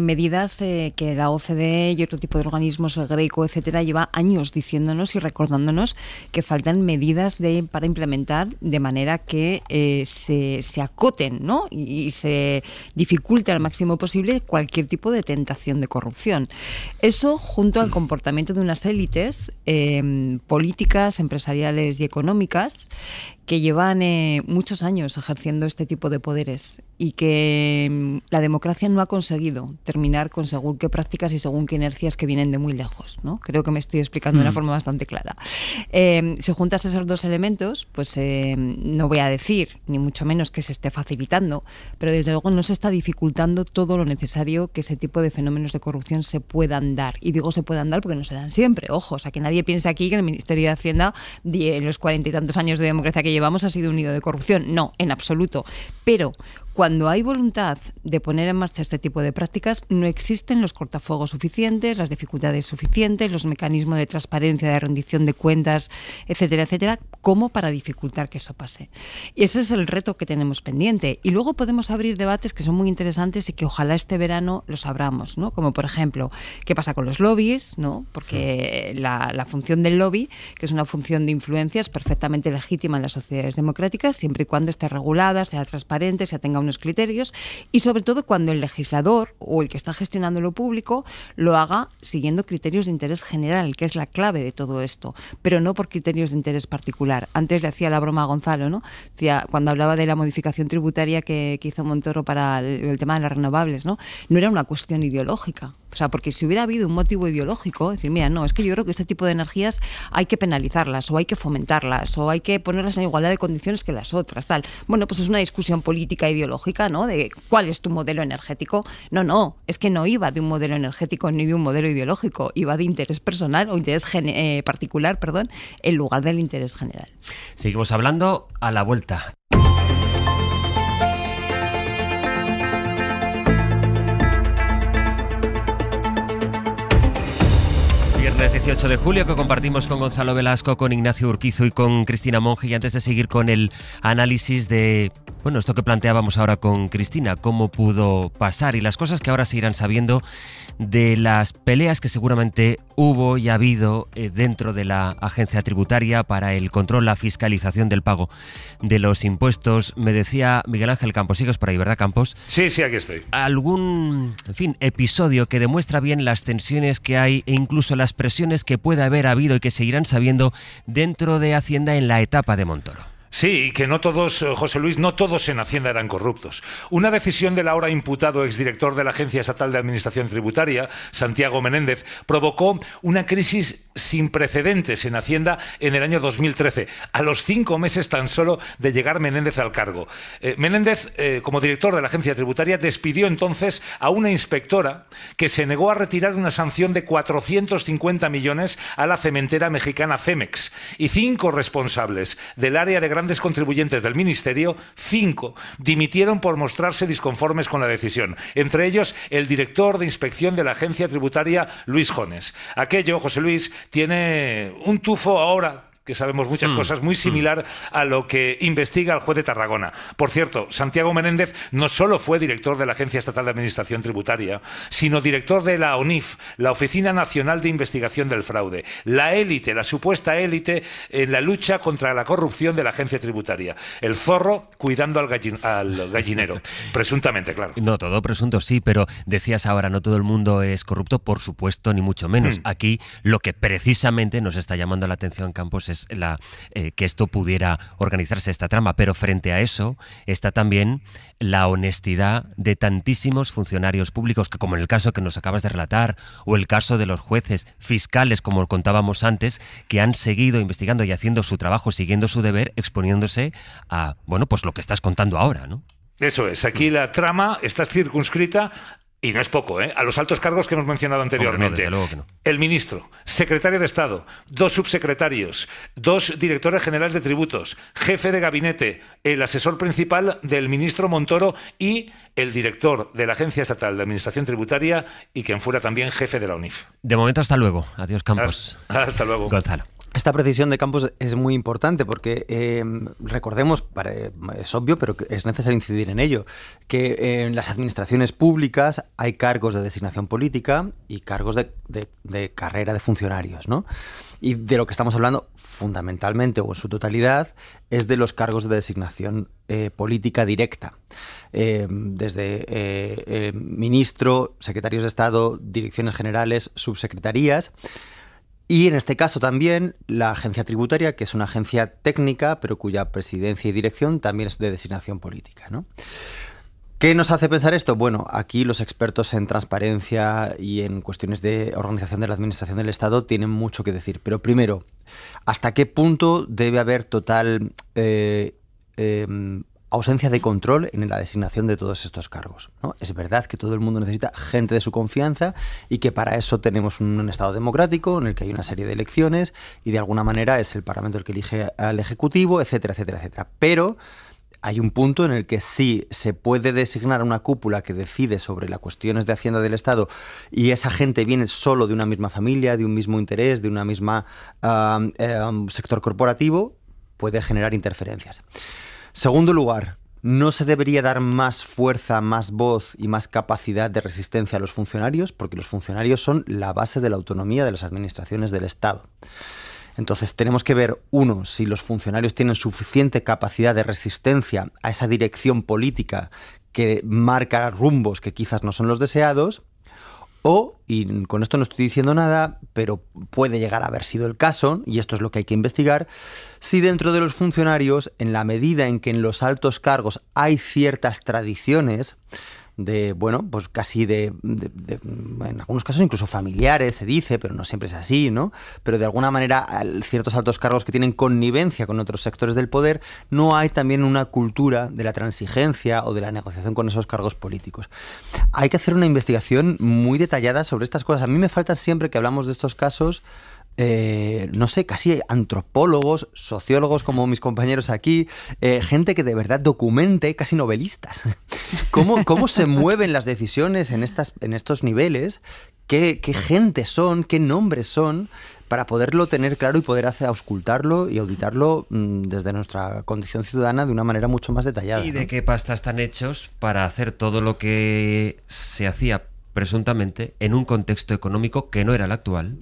Speaker 5: medidas que la OCDE y otro tipo de organismos, el Greco, etcétera, lleva años diciéndonos y recordándonos que faltan medidas para implementar de manera que se acoten, ¿no? y se dificulte al máximo posible cualquier tipo de tentación de corrupción. Eso, junto al comportamiento de unas élites políticas, empresariales y económicas que llevan muchos años ejerciendo este tipo de poderes y que la democracia no ha conseguido terminar con según qué prácticas y según qué inercias que vienen de muy lejos, ¿no? Creo que me estoy explicando de una forma bastante clara. Si juntas esos 2 elementos, pues no voy a decir, ni mucho menos que se esté facilitando, pero desde luego no se está dificultando todo lo necesario que ese tipo de fenómenos de corrupción se puedan dar. Y digo se puedan dar porque no se dan siempre. Ojo, o sea, que nadie piense aquí que el Ministerio de Hacienda, en los 40 y tantos años de democracia que llevamos, ha sido un nido de corrupción. No, en absoluto. Pero cuando hay voluntad de poner en marcha este tipo de prácticas, no existen los cortafuegos suficientes, las dificultades suficientes, los mecanismos de transparencia, de rendición de cuentas, etcétera, etcétera, como para dificultar que eso pase. Y ese es el reto que tenemos pendiente. Y luego podemos abrir debates que son muy interesantes y que ojalá este verano los abramos, ¿no? Como por ejemplo, ¿qué pasa con los lobbies? Porque la función del lobby, que es una función de influencia, es perfectamente legítima en la sociedad sociedades democráticas, siempre y cuando esté regulada, sea transparente, tenga unos criterios, y sobre todo cuando el legislador o el que está gestionando lo público lo haga siguiendo criterios de interés general, que es la clave de todo esto, pero no por criterios de interés particular. Antes le hacía la broma a Gonzalo, ¿no? Decía, cuando hablaba de la modificación tributaria que hizo Montoro para el tema de las renovables, ¿no? No era una cuestión ideológica. O sea, porque si hubiera habido un motivo ideológico, decir, mira, no, es que yo creo que este tipo de energías hay que penalizarlas, o hay que fomentarlas, o hay que ponerlas en igualdad de condiciones que las otras, tal. Bueno, pues es una discusión política ideológica, ¿no? De cuál es tu modelo energético. No, es que no iba de un modelo energético ni de un modelo ideológico, iba de interés personal o interés particular, en lugar del interés general.
Speaker 3: Seguimos hablando a la vuelta. Viernes 18 de julio, que compartimos con Gonzalo Velasco, con Ignacio Urquizo y con Cristina Monge. Y antes de seguir con el análisis de, bueno, esto que planteábamos ahora con Cristina, cómo pudo pasar y las cosas que ahora se irán sabiendo de las peleas que seguramente hubo y ha habido dentro de la agencia tributaria para el control, la fiscalización del pago de los impuestos. Me decía Miguel Ángel Campos, sigues por ahí, ¿verdad, Campos?
Speaker 6: Sí, aquí estoy.
Speaker 3: Algún, episodio que demuestra bien las tensiones que hay e incluso las presiones que puede haber habido y que seguirán sabiendo dentro de Hacienda en la etapa de Montoro.
Speaker 6: Sí, y que no todos, José Luis, no todos en Hacienda eran corruptos. Una decisión del ahora imputado exdirector de la Agencia Estatal de Administración Tributaria, Santiago Menéndez, provocó una crisis sin precedentes en Hacienda en el año 2013, a los 5 meses tan solo de llegar Menéndez al cargo. Menéndez, como director de la Agencia Tributaria, despidió entonces a una inspectora que se negó a retirar una sanción de 450 millones a la cementera mexicana Cemex, y 5 responsables del área de grandes contribuyentes del Ministerio, 5, dimitieron por mostrarse disconformes con la decisión. Entre ellos, el director de inspección de la Agencia Tributaria, Luis Jones. Aquello, José Luis, tiene un tufo ahora, que sabemos muchas cosas, muy similar a lo que investiga el juez de Tarragona. Por cierto, Santiago Menéndez no solo fue director de la Agencia Estatal de Administración Tributaria, sino director de la ONIF, la Oficina Nacional de Investigación del Fraude, la élite, la supuesta élite en la lucha contra la corrupción de la Agencia Tributaria. El zorro cuidando al gallinero, presuntamente, claro.
Speaker 3: No, todo presunto sí, pero decías ahora, no todo el mundo es corrupto, por supuesto, ni mucho menos. Aquí lo que precisamente nos está llamando la atención, Campos, es que esto pudiera organizarse, esta trama, pero frente a eso está también la honestidad de tantísimos funcionarios públicos que, como en el caso que nos acabas de relatar, o el caso de los jueces fiscales, como contábamos antes, que han seguido investigando y haciendo su trabajo, siguiendo su deber, exponiéndose a, bueno, pues lo que estás contando ahora, ¿no?
Speaker 6: Eso es, aquí la trama está circunscrita, y no es poco, a los altos cargos que hemos mencionado anteriormente.
Speaker 3: Hombre, no, desde luego que no.
Speaker 6: El ministro, secretario de Estado, 2 subsecretarios, 2 directores generales de tributos, jefe de gabinete, el asesor principal del ministro Montoro y el director de la Agencia Estatal de Administración Tributaria y quien fuera también jefe de la ONIF.
Speaker 3: De momento, hasta luego. Adiós, Campos.
Speaker 6: Hasta luego.
Speaker 3: Gonzalo.
Speaker 7: Esta precisión de Campos es muy importante porque recordemos, es obvio, pero es necesario incidir en ello, que en las administraciones públicas hay cargos de designación política y cargos de carrera de funcionarios, ¿no? Y de lo que estamos hablando fundamentalmente o en su totalidad es de los cargos de designación política directa. Desde ministro, secretarios de Estado, direcciones generales, subsecretarías. Y en este caso también la agencia tributaria, que es una agencia técnica, pero cuya presidencia y dirección también es de designación política, ¿no? ¿Qué nos hace pensar esto? Bueno, aquí los expertos en transparencia y en cuestiones de organización de la administración del Estado tienen mucho que decir. Pero primero, ¿hasta qué punto debe haber total ausencia de control en la designación de todos estos cargos, ¿no? Es verdad que todo el mundo necesita gente de su confianza y que para eso tenemos un Estado democrático en el que hay una serie de elecciones y de alguna manera es el Parlamento el que elige al Ejecutivo, etcétera, etcétera, etcétera. Pero hay un punto en el que sí se puede designar una cúpula que decide sobre las cuestiones de Hacienda del Estado y esa gente viene solo de una misma familia, de un mismo interés, de una misma sector corporativo, puede generar interferencias. Segundo lugar, no se debería dar más fuerza, más voz y más capacidad de resistencia a los funcionarios, porque los funcionarios son la base de la autonomía de las administraciones del Estado. Entonces tenemos que ver, uno, si los funcionarios tienen suficiente capacidad de resistencia a esa dirección política que marca rumbos que quizás no son los deseados, o, y con esto no estoy diciendo nada, pero puede llegar a haber sido el caso, y esto es lo que hay que investigar, si dentro de los funcionarios, en la medida en que en los altos cargos hay ciertas tradiciones de, bueno, pues casi en algunos casos incluso familiares, se dice, pero no siempre es así, ¿no? Pero de alguna manera ciertos altos cargos que tienen connivencia con otros sectores del poder, no hay también una cultura de la transigencia o de la negociación con esos cargos políticos. Hay que hacer una investigación muy detallada sobre estas cosas. A mí me falta siempre que hablamos de estos casos no sé, casi antropólogos, sociólogos como mis compañeros aquí, gente que de verdad documente, casi novelistas, cómo se mueven las decisiones en estos niveles, qué gente son, qué nombres son, para poderlo tener claro y poder auscultarlo y auditarlo desde nuestra condición ciudadana de una manera mucho más detallada.
Speaker 3: ¿Y de qué pasta están hechos para hacer todo lo que se hacía presuntamente en un contexto económico que no era el actual,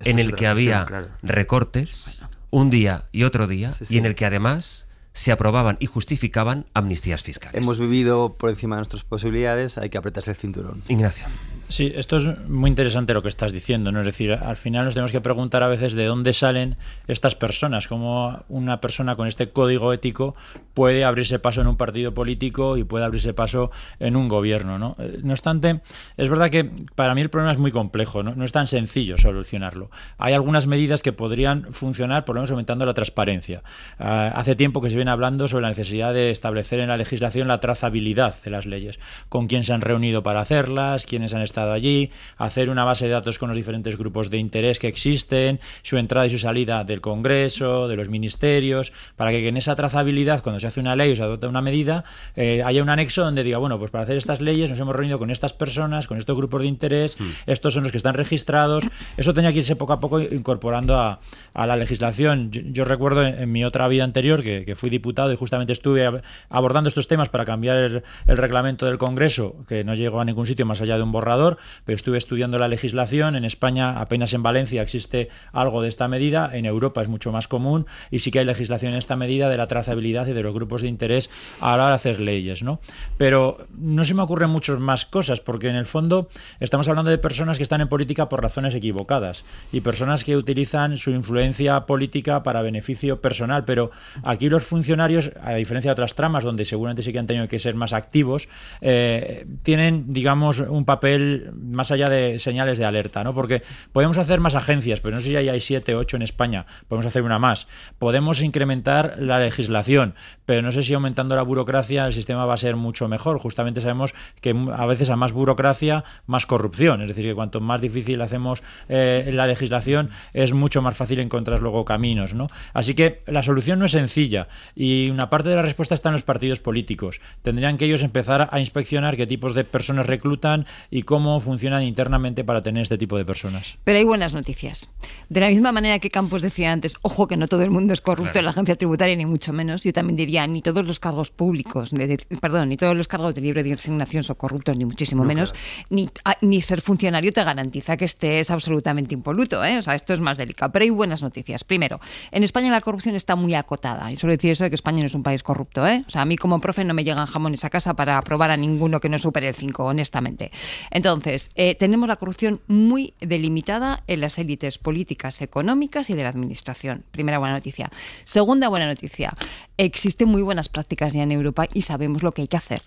Speaker 3: en el que había recortes un día y otro día, y en el que además se aprobaban y justificaban amnistías fiscales?
Speaker 7: Hemos vivido por encima de nuestras posibilidades, hay que apretarse el cinturón.
Speaker 3: Ignacio.
Speaker 4: Sí, esto es muy interesante lo que estás diciendo, ¿no? Es decir, al final nos tenemos que preguntar a veces de dónde salen estas personas, cómo una persona con este código ético puede abrirse paso en un partido político y puede abrirse paso en un gobierno, ¿no? No obstante, es verdad que para mí el problema es muy complejo, ¿no? No es tan sencillo solucionarlo. Hay algunas medidas que podrían funcionar, por lo menos aumentando la transparencia. Hace tiempo que se viene hablando sobre la necesidad de establecer en la legislación la trazabilidad de las leyes, con quién se han reunido para hacerlas, quiénes han estado allí, hacer una base de datos con los diferentes grupos de interés que existen, su entrada y su salida del Congreso, de los ministerios, para que en esa trazabilidad, cuando se hace una ley o se adopta una medida, haya un anexo donde diga, bueno, pues para hacer estas leyes nos hemos reunido con estas personas, con estos grupos de interés, estos son los que están registrados. Eso tenía que irse poco a poco incorporando a la legislación. Yo recuerdo en mi otra vida anterior que fui diputado y justamente estuve abordando estos temas para cambiar el reglamento del Congreso, que no llegó a ningún sitio más allá de un borrador, pero estuve estudiando la legislación. En España, apenas en Valencia, existe algo de esta medida, en Europa es mucho más común y sí que hay legislación en esta medida de la trazabilidad y de los grupos de interés a la hora de hacer leyes, ¿no? Pero no se me ocurren muchas más cosas, porque en el fondo estamos hablando de personas que están en política por razones equivocadas y personas que utilizan su influencia política para beneficio personal, pero aquí los funcionarios, a diferencia de otras tramas donde seguramente sí que han tenido que ser más activos, tienen, digamos, un papel más allá de señales de alerta, ¿no? Porque podemos hacer más agencias, pero no sé si hay 7 o 8 en España, podemos hacer una más. Podemos incrementar la legislación, pero no sé si aumentando la burocracia el sistema va a ser mucho mejor. Justamente sabemos que a veces a más burocracia, más corrupción, es decir, que cuanto más difícil hacemos la legislación, es mucho más fácil encontrar luego caminos, ¿no? Así que la solución no es sencilla y una parte de la respuesta está en los partidos políticos. Tendrían que ellos empezar a inspeccionar qué tipos de personas reclutan y cómo funcionan internamente para tener este tipo de personas.
Speaker 5: Pero hay buenas noticias. De la misma manera que Campos decía antes, ojo que no todo el mundo es corrupto en la agencia tributaria, ni mucho menos, yo también diría, ni todos los cargos públicos, ni todos los cargos de libre designación son corruptos, ni muchísimo menos, ni ser funcionario te garantiza que estés absolutamente impoluto, ¿eh? O sea, esto es más delicado. Pero hay buenas noticias. Primero, en España la corrupción está muy acotada. Y suelo decir eso de que España no es un país corrupto, ¿eh? O sea, a mí como profe no me llegan jamones a casa para aprobar a ninguno que no supere el 5, honestamente. Entonces, tenemos la corrupción muy delimitada en las élites políticas, económicas y de la administración. Primera buena noticia. Segunda buena noticia. Existen muy buenas prácticas ya en Europa y sabemos lo que hay que hacer.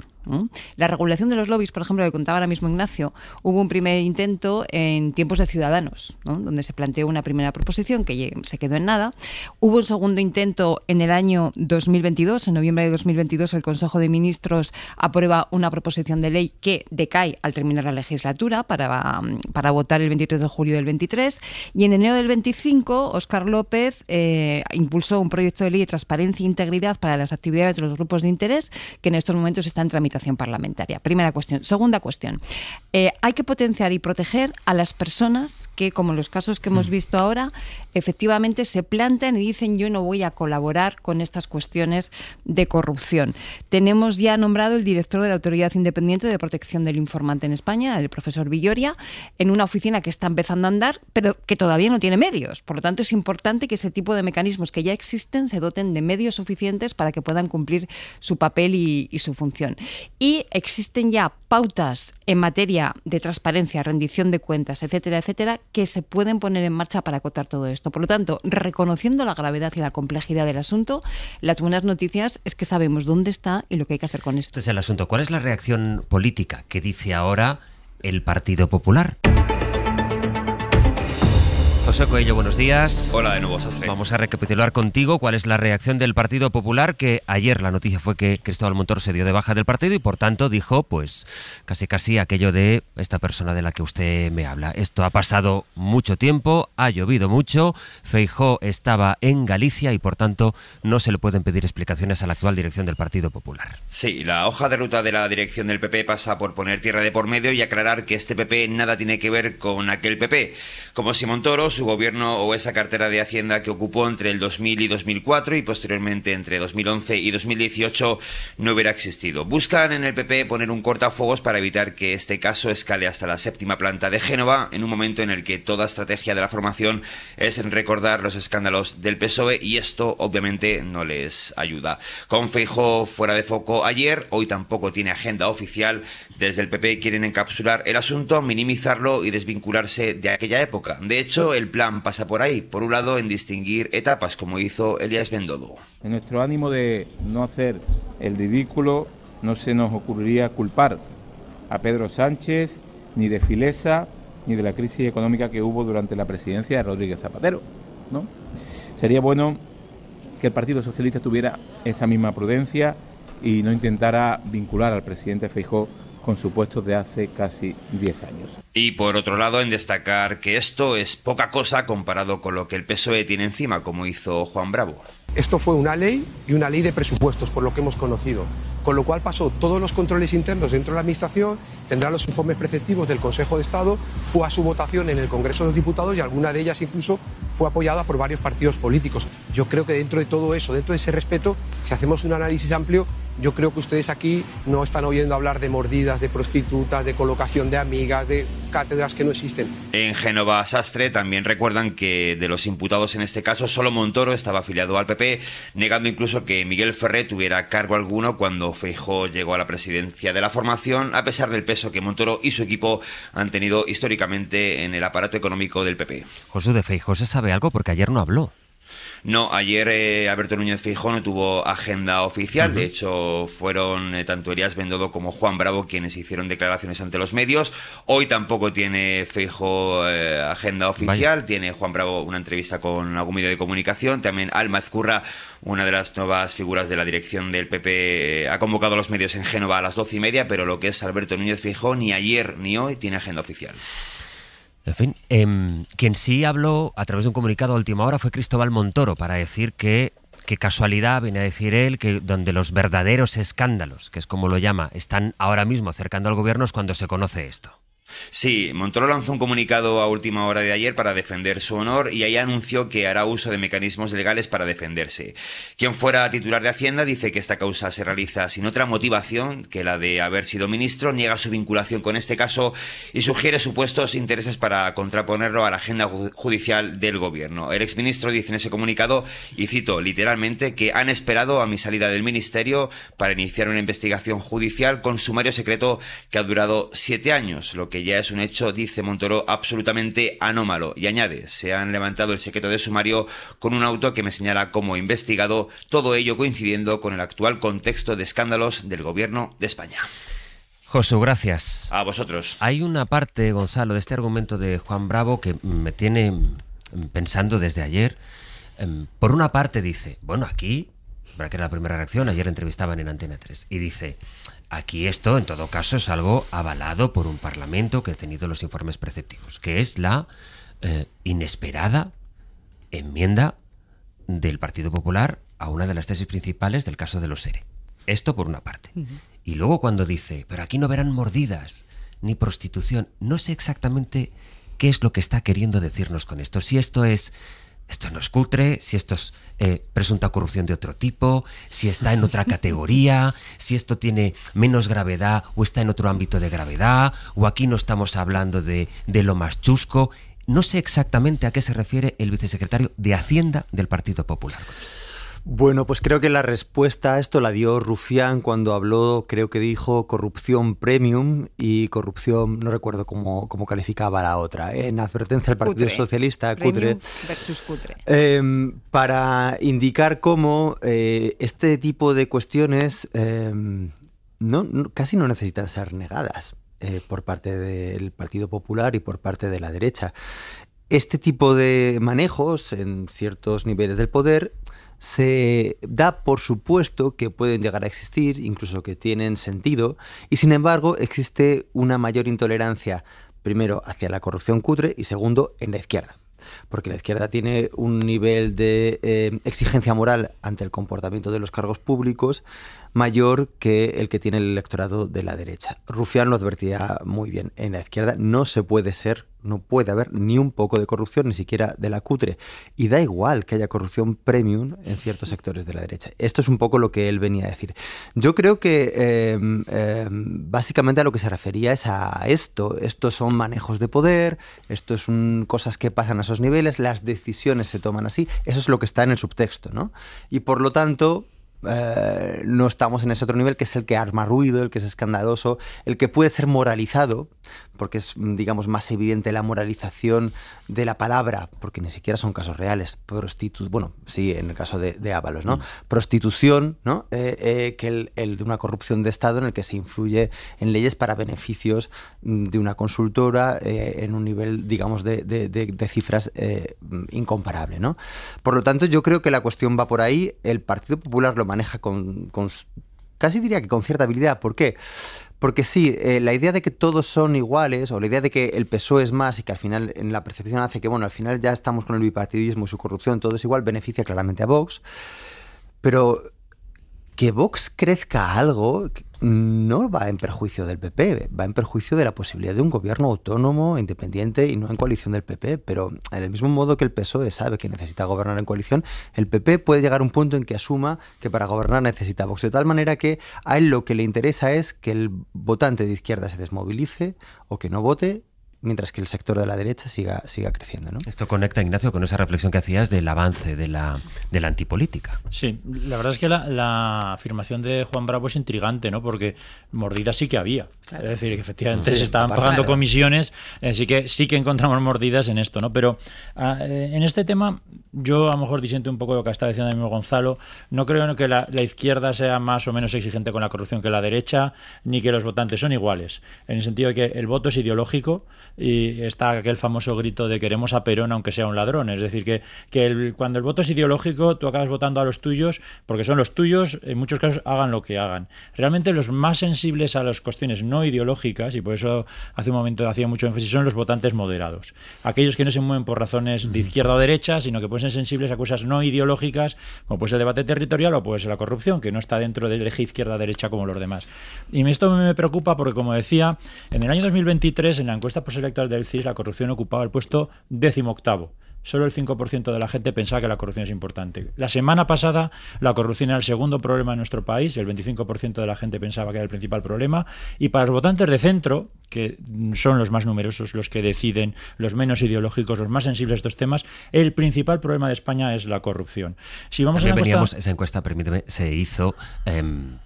Speaker 5: La regulación de los lobbies, por ejemplo, que contaba ahora mismo Ignacio, hubo un primer intento en tiempos de Ciudadanos, ¿no? Donde se planteó una primera proposición que se quedó en nada. Hubo un segundo intento en el año 2022, en noviembre de 2022 el Consejo de Ministros aprueba una proposición de ley que decae al terminar la legislatura para votar el 23 de julio del 23, y en enero del 25 Óscar López impulsó un proyecto de ley de transparencia e integridad para las actividades de los grupos de interés que en estos momentos está en tramitación parlamentaria. Primera cuestión. Segunda cuestión. Hay que potenciar y proteger a las personas que, como los casos que hemos visto ahora, efectivamente se plantan y dicen yo no voy a colaborar con estas cuestiones de corrupción. Tenemos ya nombrado el director de la Autoridad Independiente de Protección del Informante en España, el profesor Villoria, en una oficina que está empezando a andar, pero que todavía no tiene medios. Por lo tanto, es importante que ese tipo de mecanismos que ya existen se doten de medios suficientes para que puedan cumplir su papel y su función. Y existen ya pautas en materia de transparencia, rendición de cuentas, etcétera, etcétera, que se pueden poner en marcha para acotar todo esto. Por lo tanto, reconociendo la gravedad y la complejidad del asunto, las buenas noticias es que sabemos dónde está y lo que hay que hacer con esto.
Speaker 3: Este es el asunto. ¿Cuál es la reacción política que dice ahora el Partido Popular? José Coello, buenos días.
Speaker 9: Hola de nuevo, Sastre.
Speaker 3: Vamos a recapitular contigo cuál es la reacción del Partido Popular, que ayer la noticia fue que Cristóbal Montoro se dio de baja del partido y por tanto dijo, pues, casi aquello de esta persona de la que usted me habla. Esto ha pasado mucho tiempo, ha llovido mucho, Feijóo estaba en Galicia y por tanto no se le pueden pedir explicaciones a la actual dirección del Partido Popular.
Speaker 9: Sí, la hoja de ruta de la dirección del PP pasa por poner tierra de por medio y aclarar que este PP nada tiene que ver con aquel PP. Como si Montoro, su gobierno o esa cartera de Hacienda que ocupó entre el 2000 y 2004 y posteriormente entre 2011 y 2018 no hubiera existido. Buscan en el PP poner un cortafuegos para evitar que este caso escale hasta la 7ª planta de Génova en un momento en el que toda estrategia de la formación es recordar los escándalos del PSOE y esto obviamente no les ayuda. Con Feijóo fuera de foco ayer, hoy tampoco tiene agenda oficial. Desde el PP quieren encapsular el asunto, minimizarlo y desvincularse de aquella época. De hecho, el plan pasa por ahí. Por un lado, en distinguir etapas, como hizo Elías Bendodo.
Speaker 10: En nuestro ánimo de no hacer el ridículo, no se nos ocurriría culpar a Pedro Sánchez ni de Filesa ni de la crisis económica que hubo durante la presidencia de Rodríguez Zapatero, ¿no? Sería bueno que el Partido Socialista tuviera esa misma prudencia y no intentara vincular al presidente Feijóo con supuestos de hace casi 10 años.
Speaker 9: Y por otro lado, en destacar que esto es poca cosa comparado con lo que el PSOE tiene encima, como hizo Juan Bravo.
Speaker 11: Esto fue una ley y una ley de presupuestos, por lo que hemos conocido, con lo cual pasó todos los controles internos dentro de la Administración, tendrá los informes preceptivos del Consejo de Estado, fue a su votación en el Congreso de los Diputados y alguna de ellas incluso fue apoyada por varios partidos políticos. Yo creo que dentro de todo eso, dentro de ese respeto, si hacemos un análisis amplio, yo creo que ustedes aquí no están oyendo hablar de mordidas, de prostitutas, de colocación de amigas, de cátedras que no existen.
Speaker 9: En Génova, Sastre también recuerdan que de los imputados en este caso, solo Montoro estaba afiliado al PP, negando incluso que Miguel Ferré tuviera cargo alguno cuando Feijóo llegó a la presidencia de la formación, a pesar del peso que Montoro y su equipo han tenido históricamente en el aparato económico del PP.
Speaker 3: José, de Feijóo se sabe algo porque ayer no habló.
Speaker 9: No, ayer Alberto Núñez Feijóo no tuvo agenda oficial. De hecho, fueron tanto Elías Bendodo como Juan Bravo quienes hicieron declaraciones ante los medios. Hoy tampoco tiene Feijóo agenda oficial. Vaya. Tiene Juan Bravo una entrevista con algún medio de comunicación. También Alma Ezcurra, una de las nuevas figuras de la dirección del PP, ha convocado a los medios en Génova a las 12:30, pero lo que es Alberto Núñez Feijóo ni ayer ni hoy tiene agenda oficial.
Speaker 3: En fin, quien sí habló a través de un comunicado a última hora fue Cristóbal Montoro para decir que, qué casualidad, viene a decir él, que donde los verdaderos escándalos, que es como lo llama, están ahora mismo acercando al gobierno es cuando se conoce esto.
Speaker 9: Sí, Montoro lanzó un comunicado a última hora de ayer para defender su honor y ahí anunció que hará uso de mecanismos legales para defenderse. Quien fuera titular de Hacienda dice que esta causa se realiza sin otra motivación que la de haber sido ministro, niega su vinculación con este caso y sugiere supuestos intereses para contraponerlo a la agenda judicial del gobierno. El exministro dice en ese comunicado, y cito literalmente, que han esperado a mi salida del ministerio para iniciar una investigación judicial con sumario secreto que ha durado 7 años, lo que ya es un hecho, dice Montoro, absolutamente anómalo. Y añade, se han levantado el secreto de sumario con un auto que me señala como investigado, todo ello coincidiendo con el actual contexto de escándalos del gobierno de España.
Speaker 3: Josu, gracias.
Speaker 9: A vosotros.
Speaker 3: Hay una parte, Gonzalo, de este argumento de Juan Bravo que me tiene pensando desde ayer. Por una parte dice, bueno, aquí, para que era la primera reacción, ayer entrevistaban en Antena 3, y dice, aquí esto, en todo caso, es algo avalado por un parlamento que ha tenido los informes preceptivos, que es la inesperada enmienda del Partido Popular a una de las tesis principales del caso de los ERE. Esto por una parte. Y luego cuando dice, pero aquí no verán mordidas ni prostitución, no sé exactamente qué es lo que está queriendo decirnos con esto. Si esto es esto no es cutre, si esto es presunta corrupción de otro tipo, si está en otra categoría, si esto tiene menos gravedad o está en otro ámbito de gravedad, o aquí no estamos hablando de lo más chusco. No sé exactamente a qué se refiere el vicesecretario de Hacienda del Partido Popular con esto.
Speaker 7: Bueno, pues creo que la respuesta a esto la dio Rufián cuando habló, creo que dijo corrupción premium y corrupción, no recuerdo cómo calificaba la otra, en advertencia al Partido Socialista,
Speaker 5: cutre versus cutre.
Speaker 7: Para indicar cómo este tipo de cuestiones casi no necesitan ser negadas por parte del Partido Popular y por parte de la derecha. Este tipo de manejos en ciertos niveles del poder se da por supuesto que pueden llegar a existir, incluso que tienen sentido, y sin embargo existe una mayor intolerancia, primero hacia la corrupción cutre y segundo en la izquierda. Porque la izquierda tiene un nivel de exigencia moral ante el comportamiento de los cargos públicos mayor que el que tiene el electorado de la derecha. Rufián lo advertía muy bien. En la izquierda no puede haber ni un poco de corrupción, ni siquiera de la cutre. Y da igual que haya corrupción premium en ciertos sectores de la derecha. Esto es un poco lo que él venía a decir. Yo creo que básicamente a lo que se refería es a esto. Estos son manejos de poder, esto son cosas que pasan a esos niveles, las decisiones se toman así. Eso es lo que está en el subtexto, ¿no? Y por lo tanto no estamos en ese otro nivel que es el que arma ruido, el que es escandaloso, el que puede ser moralizado, porque es, digamos, más evidente la moralización de la palabra, porque ni siquiera son casos reales. Bueno, sí, en el caso de Ábalos, ¿no? Prostitución, ¿no? Que el de una corrupción de Estado en el que se influye en leyes para beneficios de una consultora en un nivel, digamos, de cifras incomparable, ¿no? Por lo tanto, yo creo que la cuestión va por ahí. El Partido Popular lo maneja con casi diría que con cierta habilidad. ¿Por qué? Porque sí, la idea de que todos son iguales, o la idea de que el PSOE es más y que al final en la percepción hace que, bueno, al final ya estamos con el bipartidismo y su corrupción, todo es igual, beneficia claramente a Vox. Pero que Vox crezca algo no va en perjuicio del PP, va en perjuicio de la posibilidad de un gobierno autónomo, independiente y no en coalición del PP. Pero en el mismo modo que el PSOE sabe que necesita gobernar en coalición, el PP puede llegar a un punto en que asuma que para gobernar necesita Vox. De tal manera que a él lo que le interesa es que el votante de izquierda se desmovilice o que no vote, mientras que el sector de la derecha siga creciendo, ¿no?
Speaker 3: Esto conecta, Ignacio, con esa reflexión que hacías del avance de la antipolítica.
Speaker 4: Sí, la verdad es que la afirmación de Juan Bravo es intrigante, ¿no? Porque mordidas sí que había. Claro. Es decir, que efectivamente se estaban pagando comisiones, sí que encontramos mordidas en esto, ¿no? Pero en este tema yo a lo mejor disiento un poco de lo que está diciendo mi amigo Gonzalo. No creo que la izquierda sea más o menos exigente con la corrupción que la derecha, ni que los votantes son iguales. En el sentido de que el voto es ideológico, y está aquel famoso grito de queremos a Perón aunque sea un ladrón. Es decir, que cuando el voto es ideológico tú acabas votando a los tuyos porque son los tuyos, en muchos casos hagan lo que hagan. Realmente los más sensibles a las cuestiones no ideológicas, y por eso hace un momento hacía mucho énfasis, son los votantes moderados. Aquellos que no se mueven por razones de izquierda o derecha, sino que pueden ser sensibles a cosas no ideológicas, como puede ser el debate territorial o puede ser la corrupción, que no está dentro del eje izquierda-derecha como los demás. Y esto me preocupa porque, como decía, en el año 2023, en la encuesta electoral del CIS, la corrupción ocupaba el puesto 18º. Solo el 5% de la gente pensaba que la corrupción es importante. La semana pasada la corrupción era el segundo problema en nuestro país, el 25% de la gente pensaba que era el principal problema, y para los votantes de centro, que son los más numerosos, los que deciden, los menos ideológicos, los más sensibles a estos temas, el principal problema de España es la corrupción. Si vamos a la encuesta...
Speaker 3: Esa encuesta, permíteme, se hizo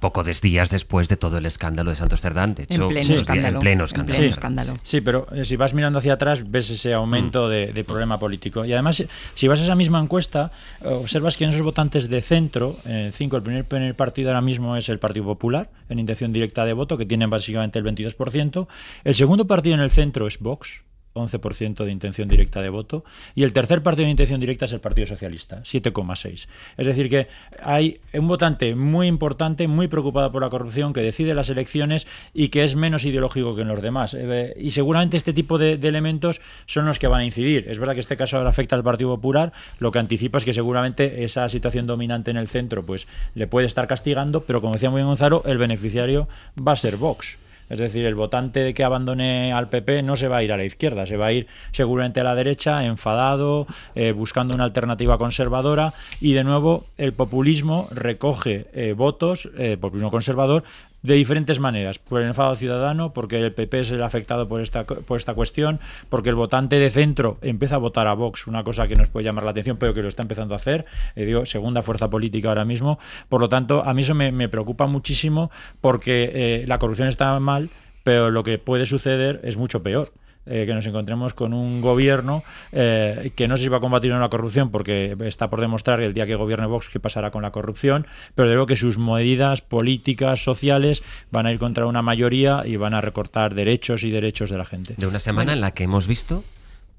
Speaker 3: pocos días después de todo el escándalo de Santos Cerdán, de hecho, en pleno escándalo.
Speaker 4: Sí, pero si vas mirando hacia atrás ves ese aumento de problema político. Y además, si vas a esa misma encuesta, observas que en esos votantes de centro, el primer partido ahora mismo es el Partido Popular, en intención directa de voto, que tienen básicamente el 22%. El segundo partido en el centro es Vox, 11% de intención directa de voto, y el tercer partido de intención directa es el Partido Socialista, 7,6%. Es decir, que hay un votante muy importante, muy preocupado por la corrupción, que decide las elecciones y que es menos ideológico que en los demás. Y seguramente este tipo de elementos son los que van a incidir. Es verdad que este caso ahora afecta al Partido Popular, lo que anticipa es que seguramente esa situación dominante en el centro pues le puede estar castigando, pero como decía muy bien Gonzalo, el beneficiario va a ser Vox. Es decir, el votante que abandone al PP no se va a ir a la izquierda, se va a ir seguramente a la derecha, enfadado, buscando una alternativa conservadora, y de nuevo el populismo recoge votos, populismo conservador, de diferentes maneras, por el enfado ciudadano, porque el PP es el afectado por esta cuestión, porque el votante de centro empieza a votar a Vox, una cosa que nos puede llamar la atención, pero que lo está empezando a hacer, segunda fuerza política ahora mismo. Por lo tanto, a mí eso me preocupa muchísimo, porque la corrupción está mal, pero lo que puede suceder es mucho peor. Que nos encontremos con un gobierno que no sé si va a combatir o no la corrupción, porque está por demostrar el día que gobierne Vox qué pasará con la corrupción, pero de luego que sus medidas políticas, sociales, van a ir contra una mayoría y van a recortar derechos y derechos de la gente.
Speaker 3: De una semana en la que hemos visto,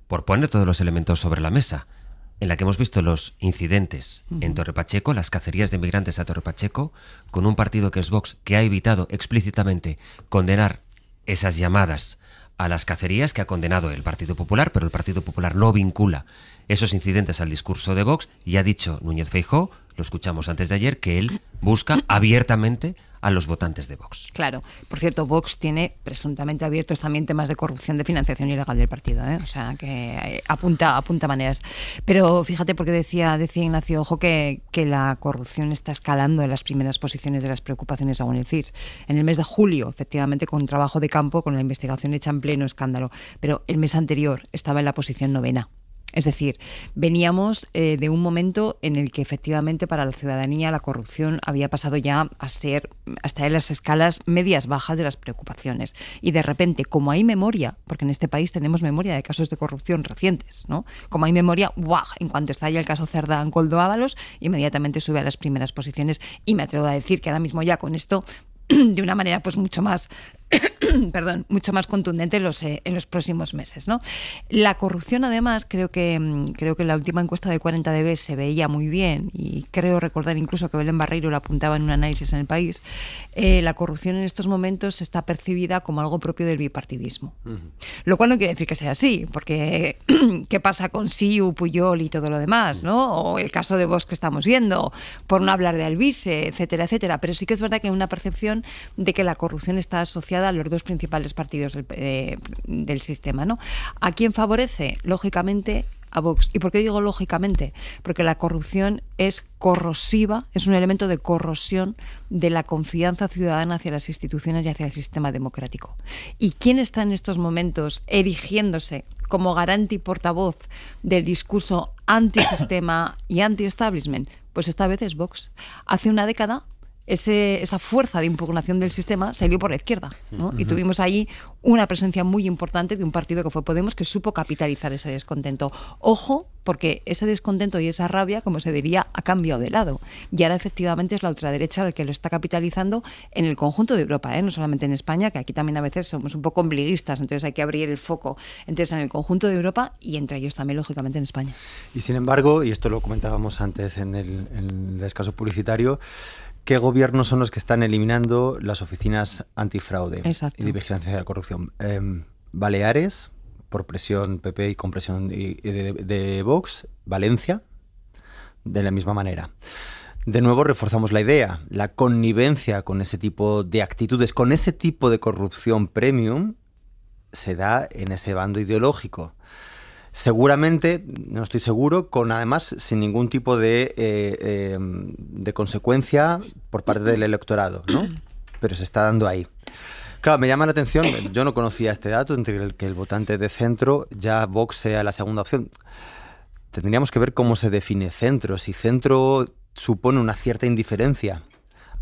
Speaker 3: por poner todos los elementos sobre la mesa, en la que hemos visto los incidentes en Torre Pacheco, las cacerías de migrantes a Torre Pacheco, con un partido que es Vox, que ha evitado explícitamente condenar esas llamadas a las cacerías, que ha condenado el Partido Popular, pero el Partido Popular no vincula esos incidentes al discurso de Vox, y ha dicho Núñez Feijóo, lo escuchamos antes de ayer, que él busca abiertamente a los votantes de Vox.
Speaker 5: Claro. Por cierto, Vox tiene presuntamente abiertos también temas de corrupción, de financiación ilegal del partido, ¿eh? O sea, que apunta maneras. Pero fíjate, porque decía Ignacio Ojo que la corrupción está escalando en las primeras posiciones de las preocupaciones según el CIS. En el mes de julio, efectivamente, con trabajo de campo, con la investigación hecha en pleno escándalo. Pero el mes anterior estaba en la posición 9ª. Es decir, veníamos de un momento en el que efectivamente para la ciudadanía la corrupción había pasado ya a ser hasta en las escalas medias bajas de las preocupaciones. Y de repente, como hay memoria, porque en este país tenemos memoria de casos de corrupción recientes, ¿no? Como hay memoria, ¡buah!, en cuanto estalla el caso Cerdán Koldo Ábalos, inmediatamente sube a las primeras posiciones, y me atrevo a decir que ahora mismo ya con esto, de una manera pues mucho más mucho más contundente en los próximos meses, ¿no? La corrupción, además, creo que en la última encuesta de 40dB se veía muy bien, y creo recordar incluso que Belén Barreiro lo apuntaba en un análisis en El País. La corrupción en estos momentos está percibida como algo propio del bipartidismo. Lo cual no quiere decir que sea así, porque ¿qué pasa con Siu, Pujol y todo lo demás, ¿no? O el caso de Vox que estamos viendo, por no hablar de Alvise, etcétera, etcétera. Pero sí que es verdad que hay una percepción de que la corrupción está asociada a los dos principales partidos del sistema, ¿no? ¿A quién favorece? Lógicamente a Vox. ¿Y por qué digo lógicamente? Porque la corrupción es corrosiva, es un elemento de corrosión de la confianza ciudadana hacia las instituciones y hacia el sistema democrático. ¿Y quién está en estos momentos erigiéndose como garante y portavoz del discurso antisistema y anti-establishment? Pues esta vez es Vox. Hace una década esa fuerza de impugnación del sistema salió por la izquierda, ¿no? Y tuvimos ahí una presencia muy importante de un partido que fue Podemos, que supo capitalizar ese descontento. Ojo, porque ese descontento y esa rabia, como se diría, ha cambiado de lado. Y ahora efectivamente es la ultraderecha la que lo está capitalizando en el conjunto de Europa, no solamente en España, que aquí también a veces somos un poco ombliguistas, entonces hay que abrir el foco. Entonces en el conjunto de Europa, y entre ellos también, lógicamente, en España.
Speaker 7: Y sin embargo, y esto lo comentábamos antes en el descanso publicitario, ¿qué gobiernos son los que están eliminando las oficinas antifraude y de vigilancia de la corrupción? Baleares, por presión PP y con presión de Vox. Valencia, de la misma manera. De nuevo reforzamos la idea, la connivencia con ese tipo de actitudes, con ese tipo de corrupción premium, se da en ese bando ideológico. Seguramente, no estoy seguro, además sin ningún tipo de consecuencia por parte del electorado, ¿no? Pero se está dando ahí. Claro, me llama la atención, yo no conocía este dato, entre el que el votante de centro, ya Vox sea la segunda opción. Tendríamos que ver cómo se define centro. Si centro supone una cierta indiferencia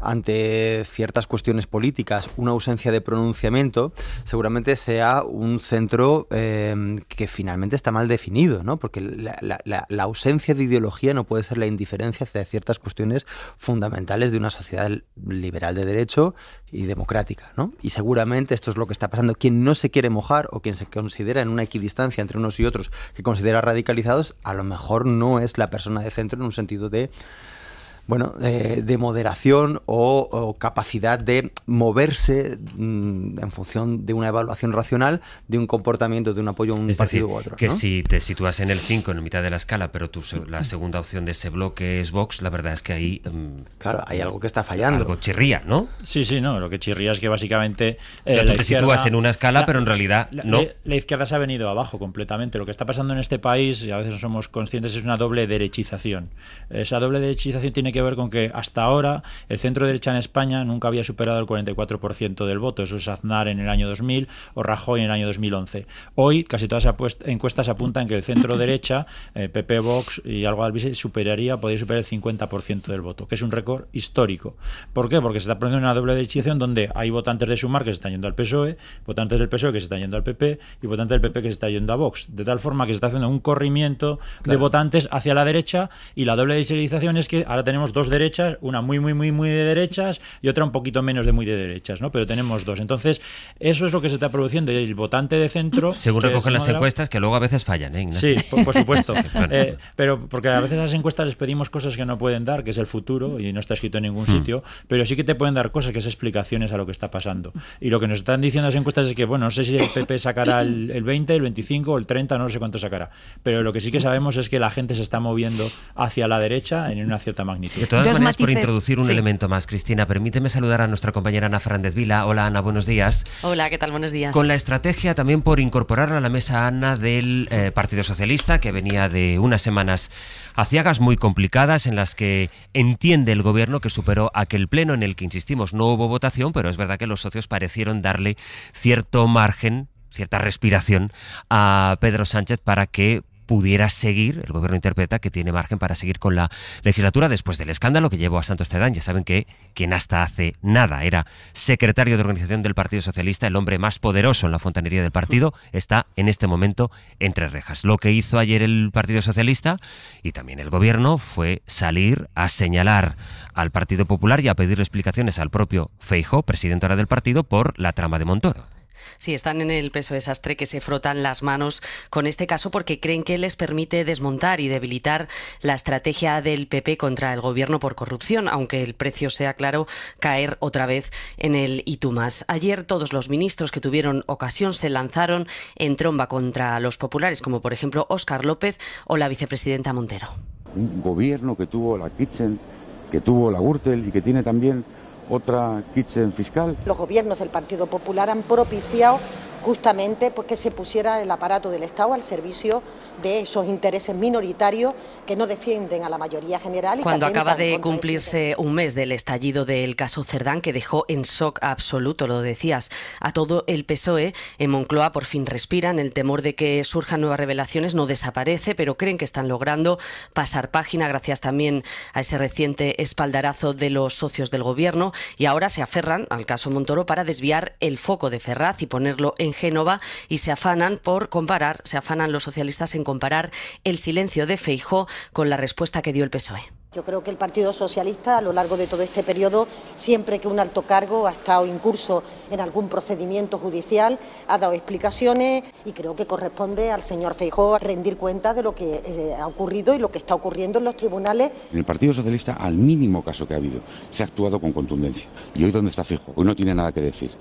Speaker 7: ante ciertas cuestiones políticas, una ausencia de pronunciamiento, seguramente sea un centro que finalmente está mal definido, ¿no? Porque la ausencia de ideología no puede ser la indiferencia hacia ciertas cuestiones fundamentales de una sociedad liberal de derecho y democrática, ¿no? Y seguramente esto es lo que está pasando. Quien no se quiere mojar o quien se considera en una equidistancia entre unos y otros, que considera radicalizados, a lo mejor no es la persona de centro en un sentido de bueno, de moderación o capacidad de moverse en función de una evaluación racional de un comportamiento, de un apoyo a un partido u otro.
Speaker 3: Que
Speaker 7: ¿no?
Speaker 3: si te sitúas en el 5, en mitad de la escala, pero la segunda opción de ese bloque es Vox, la verdad es que ahí...
Speaker 7: claro, hay algo que está fallando.
Speaker 3: Algo chirría, ¿no?
Speaker 4: Sí, no, lo que chirría es que básicamente...
Speaker 3: O sea, tú te sitúas en una escala, pero en realidad no.
Speaker 4: La izquierda se ha venido abajo completamente. Lo que está pasando en este país, y a veces no somos conscientes, es una doble derechización. Esa doble derechización tiene que ver con que hasta ahora el centro derecha en España nunca había superado el 44% del voto. Eso es Aznar en el año 2000 o Rajoy en el año 2011. Hoy casi todas las encuestas apuntan que el centro derecha, PP, Vox y algo de Albiol, podría superar el 50% del voto, que es un récord histórico. ¿Por qué? Porque se está produciendo una doble derechización donde hay votantes de Sumar que se están yendo al PSOE, votantes del PSOE que se están yendo al PP y votantes del PP que se están yendo a Vox. De tal forma que se está haciendo un corrimiento de votantes hacia la derecha, y la doble derechización es que ahora tenemos dos derechas, una muy de derechas y otra un poquito menos de muy de derechas, ¿no? Pero tenemos dos. Entonces, eso es lo que se está produciendo. El votante de centro...
Speaker 3: Según recogen las encuestas, que luego a veces fallan, ¿eh, Ignacio?
Speaker 4: Sí, por supuesto. Pero porque a veces a las encuestas les pedimos cosas que no pueden dar, que es el futuro, y no está escrito en ningún sitio, pero sí que te pueden dar cosas que es explicaciones a lo que está pasando. Y lo que nos están diciendo las encuestas es que, bueno, no sé si el PP sacará el 20, el 25 o el 30, no sé cuánto sacará. Pero lo que sí que sabemos es que la gente se está moviendo hacia la derecha en una cierta magnitud.
Speaker 3: De todas maneras, por introducir un elemento más, Cristina, permíteme saludar a nuestra compañera Ana Fernández Vila. Hola, Ana, buenos días.
Speaker 12: Hola, ¿qué tal? Buenos días.
Speaker 3: Con la estrategia también por incorporar a la mesa, Ana, del Partido Socialista, que venía de unas semanas aciagas muy complicadas en las que entiende el gobierno que superó aquel pleno en el que, insistimos, no hubo votación, pero es verdad que los socios parecieron darle cierto margen, cierta respiración a Pedro Sánchez para que pudiera seguir, el gobierno interpreta que tiene margen para seguir con la legislatura después del escándalo que llevó a Santos Cerdán. Ya saben que quien hasta hace nada era secretario de organización del Partido Socialista, el hombre más poderoso en la fontanería del partido, está en este momento entre rejas. Lo que hizo ayer el Partido Socialista y también el gobierno fue salir a señalar al Partido Popular y a pedirle explicaciones al propio Feijóo, presidente ahora del partido, por la trama de Montoro.
Speaker 12: Sí, están en el PSOE Sastre que se frotan las manos con este caso porque creen que les permite desmontar y debilitar la estrategia del PP contra el gobierno por corrupción, aunque el precio sea, claro, caer otra vez en el y tú más. Ayer todos los ministros que tuvieron ocasión se lanzaron en tromba contra los populares, como por ejemplo Óscar López o la vicepresidenta Montero.
Speaker 13: Un gobierno que tuvo la Kitchen, que tuvo la Gürtel y que tiene también otra Kitchen fiscal.
Speaker 14: Los gobiernos del Partido Popular han propiciado justamente pues, que se pusiera el aparato del Estado al servicio de esos intereses minoritarios que no defienden a la mayoría general. Y
Speaker 12: cuando acaba de cumplirse un mes del estallido del caso Cerdán, que dejó en shock absoluto, lo decías, a todo el PSOE, en Moncloa por fin respiran. El temor de que surjan nuevas revelaciones no desaparece, pero creen que están logrando pasar página gracias también a ese reciente espaldarazo de los socios del gobierno, y ahora se aferran al caso Montoro para desviar el foco de Ferraz y ponerlo en Génova, y se afanan los socialistas en comparar el silencio de Feijóo con la respuesta que dio el PSOE.
Speaker 14: Yo creo que el Partido Socialista, a lo largo de todo este periodo, siempre que un alto cargo ha estado incurso en algún procedimiento judicial, ha dado explicaciones, y creo que corresponde al señor Feijóo rendir cuenta de lo que ha ocurrido y lo que está ocurriendo en los tribunales.
Speaker 13: En el Partido Socialista, al mínimo caso que ha habido, se ha actuado con contundencia. ¿Y hoy dónde está Feijóo? Hoy no tiene nada que decir.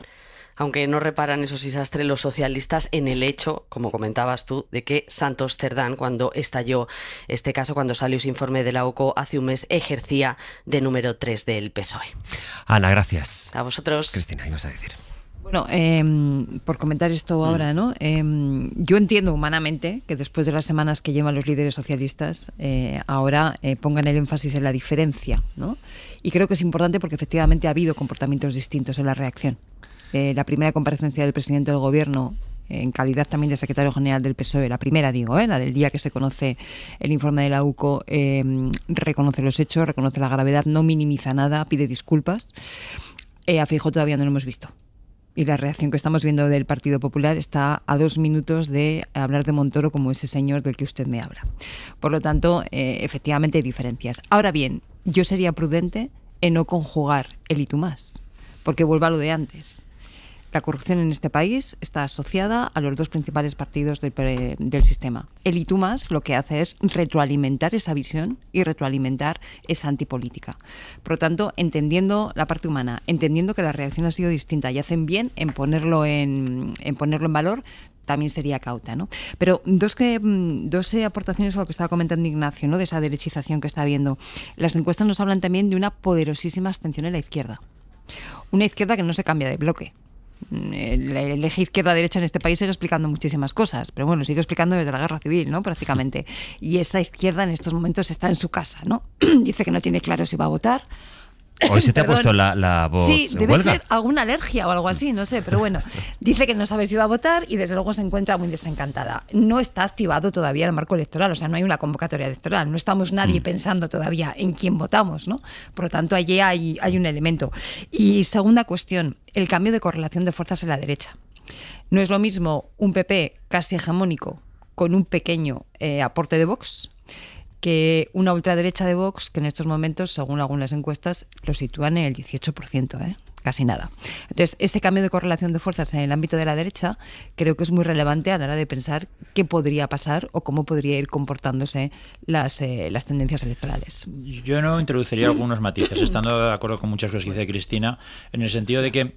Speaker 12: Aunque no reparan, eso sí, Sastre, los socialistas en el hecho, como comentabas tú, de que Santos Cerdán, cuando estalló este caso, cuando salió ese informe de la UCO hace un mes, ejercía de número 3 del PSOE.
Speaker 3: Ana, gracias.
Speaker 12: A vosotros.
Speaker 3: Cristina, ibas a decir.
Speaker 5: Bueno, por comentar esto ahora, ¿no? Yo entiendo humanamente que después de las semanas que llevan los líderes socialistas, ahora pongan el énfasis en la diferencia, ¿no? Y creo que es importante porque efectivamente ha habido comportamientos distintos en la reacción. La primera comparecencia del presidente del Gobierno, en calidad también de secretario general del PSOE, la primera digo, la del día que se conoce el informe de la UCO, reconoce los hechos, reconoce la gravedad, no minimiza nada, pide disculpas. A Feijóo todavía no lo hemos visto. Y la reacción que estamos viendo del Partido Popular está a 2 minutos de hablar de Montoro como ese señor del que usted me habla. Por lo tanto, efectivamente hay diferencias. Ahora bien, yo sería prudente en no conjugar el y tú más, porque vuelvo a lo de antes. La corrupción en este país está asociada a los dos principales partidos del sistema. El Y tú más lo que hace es retroalimentar esa visión y retroalimentar esa antipolítica. Por lo tanto, entendiendo la parte humana, entendiendo que la reacción ha sido distinta y hacen bien en ponerlo en valor, también sería cauta, ¿no? Pero dos aportaciones a lo que estaba comentando Ignacio, ¿no? De esa derechización que está habiendo. Las encuestas nos hablan también de una poderosísima abstención en la izquierda. Una izquierda que no se cambia de bloque. El eje izquierda-derecha en este país sigue explicando muchísimas cosas, pero bueno, sigue explicando desde la guerra civil, ¿no? Prácticamente. Y esta izquierda en estos momentos está en su casa, ¿no? Dice que no tiene claro si va a votar.
Speaker 3: Hoy se te ha puesto la voz.
Speaker 5: Sí, debe
Speaker 3: huelga.
Speaker 5: ser alguna alergia o algo así, no sé, pero bueno, dice que no sabe si va a votar y desde luego se encuentra muy desencantada. No está activado todavía el marco electoral, o sea, no hay una convocatoria electoral, no estamos nadie pensando todavía en quién votamos, ¿no? Por lo tanto, allí hay un elemento. Y segunda cuestión, el cambio de correlación de fuerzas en la derecha. No es lo mismo un PP casi hegemónico con un pequeño aporte de Vox que una ultraderecha de Vox, que en estos momentos, según algunas encuestas, lo sitúan en el 18%, casi nada. Entonces, ese cambio de correlación de fuerzas en el ámbito de la derecha creo que es muy relevante a la hora de pensar qué podría pasar o cómo podría ir comportándose las tendencias electorales.
Speaker 4: Yo no introduciría algunos matices, estando de acuerdo con muchas cosas que dice Cristina, en el sentido de que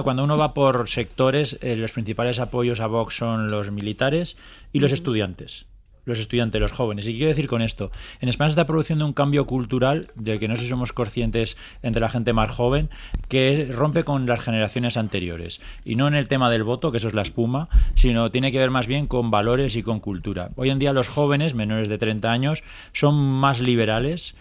Speaker 4: cuando uno va por sectores, los principales apoyos a Vox son los militares y los estudiantes. Los jóvenes. ¿Y qué quiero decir con esto? En España se está produciendo un cambio cultural del que no sé si somos conscientes entre la gente más joven, que rompe con las generaciones anteriores. Y no en el tema del voto, que eso es la espuma, sino tiene que ver más bien con valores y con cultura. Hoy en día los jóvenes, menores de 30 años, son más liberales,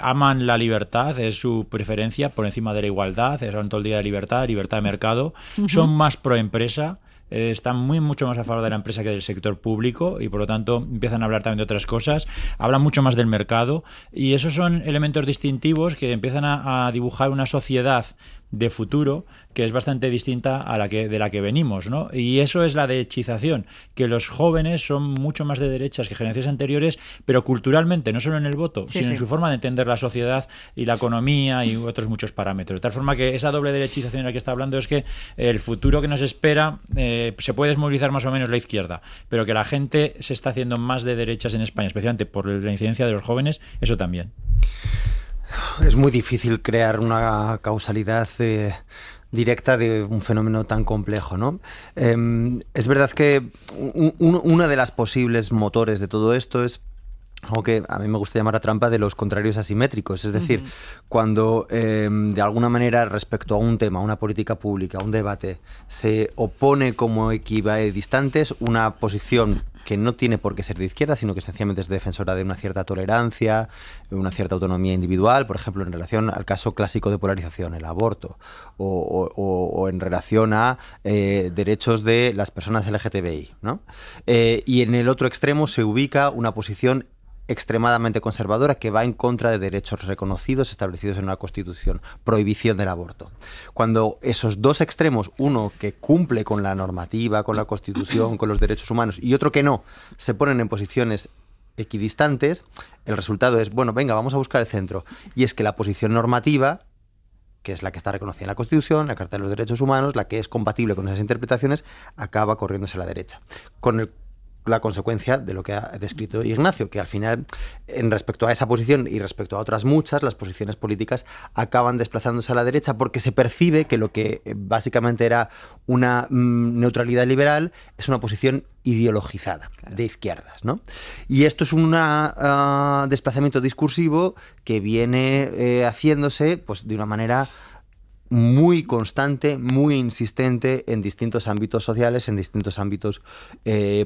Speaker 4: aman la libertad, es su preferencia por encima de la igualdad, son todo el día de libertad de mercado, son más pro empresa, están mucho más a favor de la empresa que del sector público y por lo tanto empiezan a hablar también de otras cosas, hablan mucho más del mercado y esos son elementos distintivos que empiezan a dibujar una sociedad de futuro que es bastante distinta a de la que venimos, ¿no? Y eso es la derechización, que los jóvenes son mucho más de derechas que generaciones anteriores, pero culturalmente, no solo en el voto, sino en su forma de entender la sociedad y la economía y otros muchos parámetros. De tal forma que esa doble derechización de la que está hablando es que el futuro que nos espera se puede desmovilizar más o menos la izquierda, pero que la gente se está haciendo más de derechas en España, especialmente por la incidencia de los jóvenes, eso también.
Speaker 7: Es muy difícil crear una causalidad directa de un fenómeno tan complejo, ¿no? Es verdad que una de las posibles motores de todo esto es algo que a mí me gusta llamar la trampa de los contrarios asimétricos, es decir, cuando de alguna manera respecto a un tema, una política pública, un debate, se opone como equidistantes una posición que no tiene por qué ser de izquierda, sino que sencillamente es defensora de una cierta tolerancia, una cierta autonomía individual, por ejemplo, en relación al caso clásico de polarización, el aborto, o en relación a derechos de las personas LGTBI, ¿no? Y en el otro extremo se ubica una posición extremadamente conservadora que va en contra de derechos reconocidos establecidos en una Constitución, prohibición del aborto. Cuando esos dos extremos, uno que cumple con la normativa, con la Constitución, con los derechos humanos, y otro que no, se ponen en posiciones equidistantes, el resultado es, bueno, venga, vamos a buscar el centro. Y es que la posición normativa, que es la que está reconocida en la Constitución, la Carta de los Derechos Humanos, la que es compatible con esas interpretaciones, acaba corriéndose a la derecha. Con la consecuencia de lo que ha descrito Ignacio, que al final, en respecto a esa posición y respecto a otras muchas, las posiciones políticas acaban desplazándose a la derecha porque se percibe que lo que básicamente era una neutralidad liberal es una posición ideologizada, de izquierdas, ¿no? Y esto es un desplazamiento discursivo que viene haciéndose pues, de una manera muy constante, muy insistente en distintos ámbitos sociales, en distintos ámbitos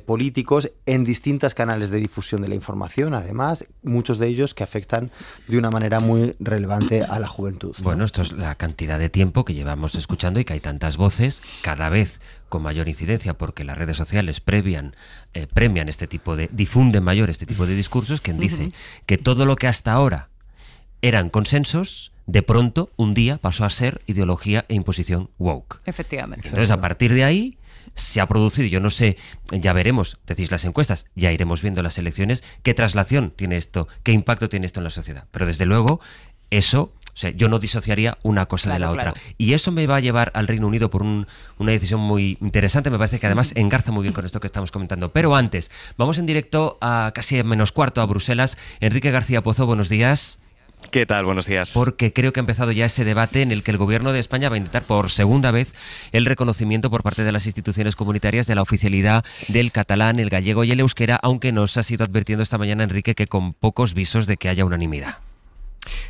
Speaker 7: políticos, en distintos canales de difusión de la información, además, muchos de ellos que afectan de una manera muy relevante a la juventud, ¿no?
Speaker 3: Bueno, esto es la cantidad de tiempo que llevamos escuchando y que hay tantas voces, cada vez con mayor incidencia, porque las redes sociales premian difunden mayor este tipo de discursos, quien dice que todo lo que hasta ahora eran consensos, de pronto, un día pasó a ser ideología e imposición woke.
Speaker 5: Efectivamente.
Speaker 3: Entonces, a partir de ahí, se ha producido, yo no sé, ya veremos, decís las encuestas, ya iremos viendo las elecciones, qué traslación tiene esto, qué impacto tiene esto en la sociedad. Pero desde luego, eso O sea, yo no disociaría una cosa de la otra. Y eso me va a llevar al Reino Unido por una decisión muy interesante. Me parece que además engarza muy bien con esto que estamos comentando. Pero antes, vamos en directo a casi -4 a Bruselas. Enrique García Pozo, buenos días.
Speaker 15: ¿Qué tal? Buenos días.
Speaker 3: Porque creo que ha empezado ya ese debate en el que el Gobierno de España va a intentar por segunda vez el reconocimiento por parte de las instituciones comunitarias de la oficialidad del catalán, el gallego y el euskera, aunque nos has ido advirtiendo esta mañana, Enrique, que con pocos visos de que haya unanimidad.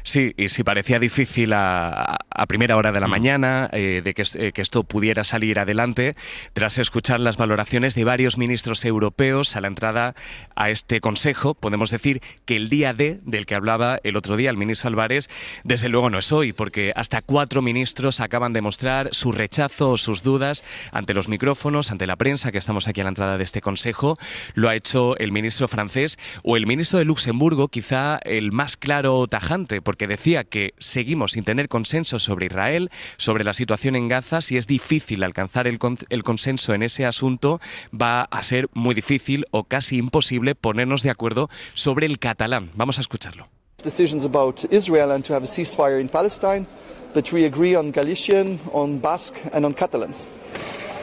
Speaker 15: Sí, y si parecía difícil a primera hora de la mañana de que esto pudiera salir adelante, tras escuchar las valoraciones de varios ministros europeos a la entrada a este Consejo, podemos decir que el día D del que hablaba el otro día el ministro Álvarez, desde luego no es hoy, porque hasta 4 ministros acaban de mostrar su rechazo o sus dudas ante los micrófonos, ante la prensa, que estamos aquí a la entrada de este Consejo. Lo ha hecho el ministro francés o el ministro de Luxemburgo, quizá el más claro o tajante, porque decía que seguimos sin tener consenso sobre Israel, sobre la situación en Gaza. Si es difícil alcanzar el consenso en ese asunto, va a ser muy difícil o casi imposible ponernos de acuerdo sobre el catalán. Vamos a escucharlo.
Speaker 16: Decisions about Israel and to have a ceasefire in Palestine, but we agree on Galician, on Basque and on Catalans.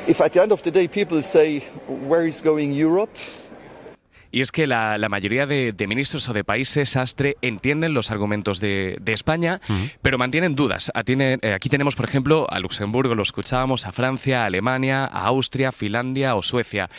Speaker 16: If at the end of the day people say where is going Europe,
Speaker 15: Y es que la mayoría de ministros o de países, Astre, entienden los argumentos de España, pero mantienen dudas. Aquí tenemos, por ejemplo, a Luxemburgo, lo escuchábamos, a Francia, a Alemania, a Austria, Finlandia o Suecia.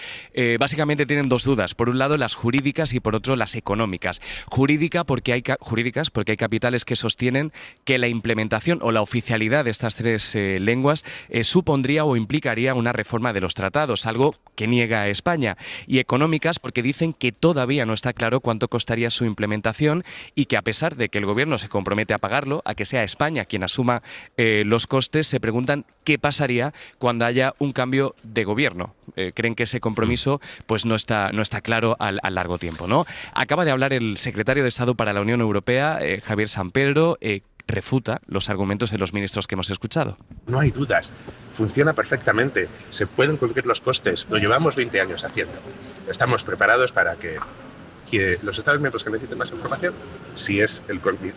Speaker 15: Básicamente tienen 2 dudas. Por un lado, las jurídicas y por otro, las económicas. Jurídicas porque hay capitales que sostienen que la implementación o la oficialidad de estas 3 lenguas supondría o implicaría una reforma de los tratados, algo que niega a España. Y económicas porque dicen que todavía no está claro cuánto costaría su implementación y que a pesar de que el gobierno se compromete a pagarlo, a que sea España quien asuma los costes, se preguntan qué pasaría cuando haya un cambio de gobierno. Creen que ese compromiso pues no está claro a largo tiempo, ¿no? Acaba de hablar el secretario de Estado para la Unión Europea, Javier San Pedro, refuta los argumentos de los ministros que hemos escuchado.
Speaker 17: No hay dudas, funciona perfectamente, se pueden cubrir los costes, lo llevamos 20 años haciendo. Estamos preparados para que los Estados miembros que necesiten más información, si es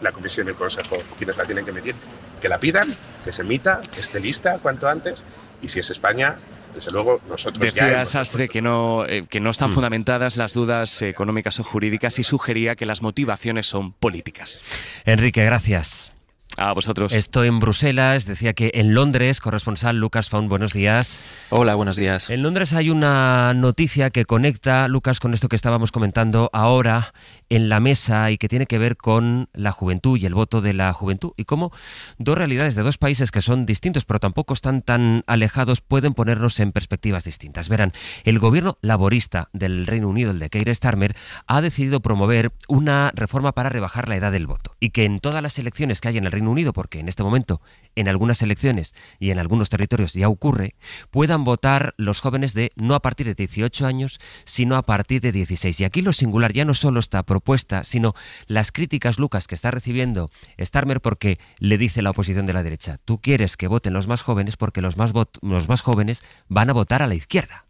Speaker 17: la Comisión y el Consejo quienes la tienen que emitir, que la pidan, que se emita, que esté lista cuanto antes, y si es España, desde luego nosotros
Speaker 15: Decía Sastre que no están fundamentadas las dudas económicas o jurídicas y sugería que las motivaciones son políticas.
Speaker 3: Enrique, gracias.
Speaker 15: A vosotros.
Speaker 3: Estoy en Bruselas, decía que en Londres, corresponsal Lucas Font, buenos días.
Speaker 18: Hola, buenos días.
Speaker 3: En Londres hay una noticia que conecta, Lucas, con esto que estábamos comentando ahora en la mesa y que tiene que ver con la juventud y el voto de la juventud y cómo 2 realidades de 2 países que son distintos pero tampoco están tan alejados pueden ponernos en perspectivas distintas. Verán, el gobierno laborista del Reino Unido, el de Keir Starmer, ha decidido promover una reforma para rebajar la edad del voto y que en todas las elecciones que hay en el Reino Unido, porque en este momento en algunas elecciones y en algunos territorios ya ocurre, puedan votar los jóvenes no a partir de 18 años, sino a partir de 16. Y aquí lo singular ya no solo esta propuesta, sino las críticas, Lucas, que está recibiendo Starmer porque le dice la oposición de la derecha, tú quieres que voten los más jóvenes porque los más jóvenes van a votar a la izquierda.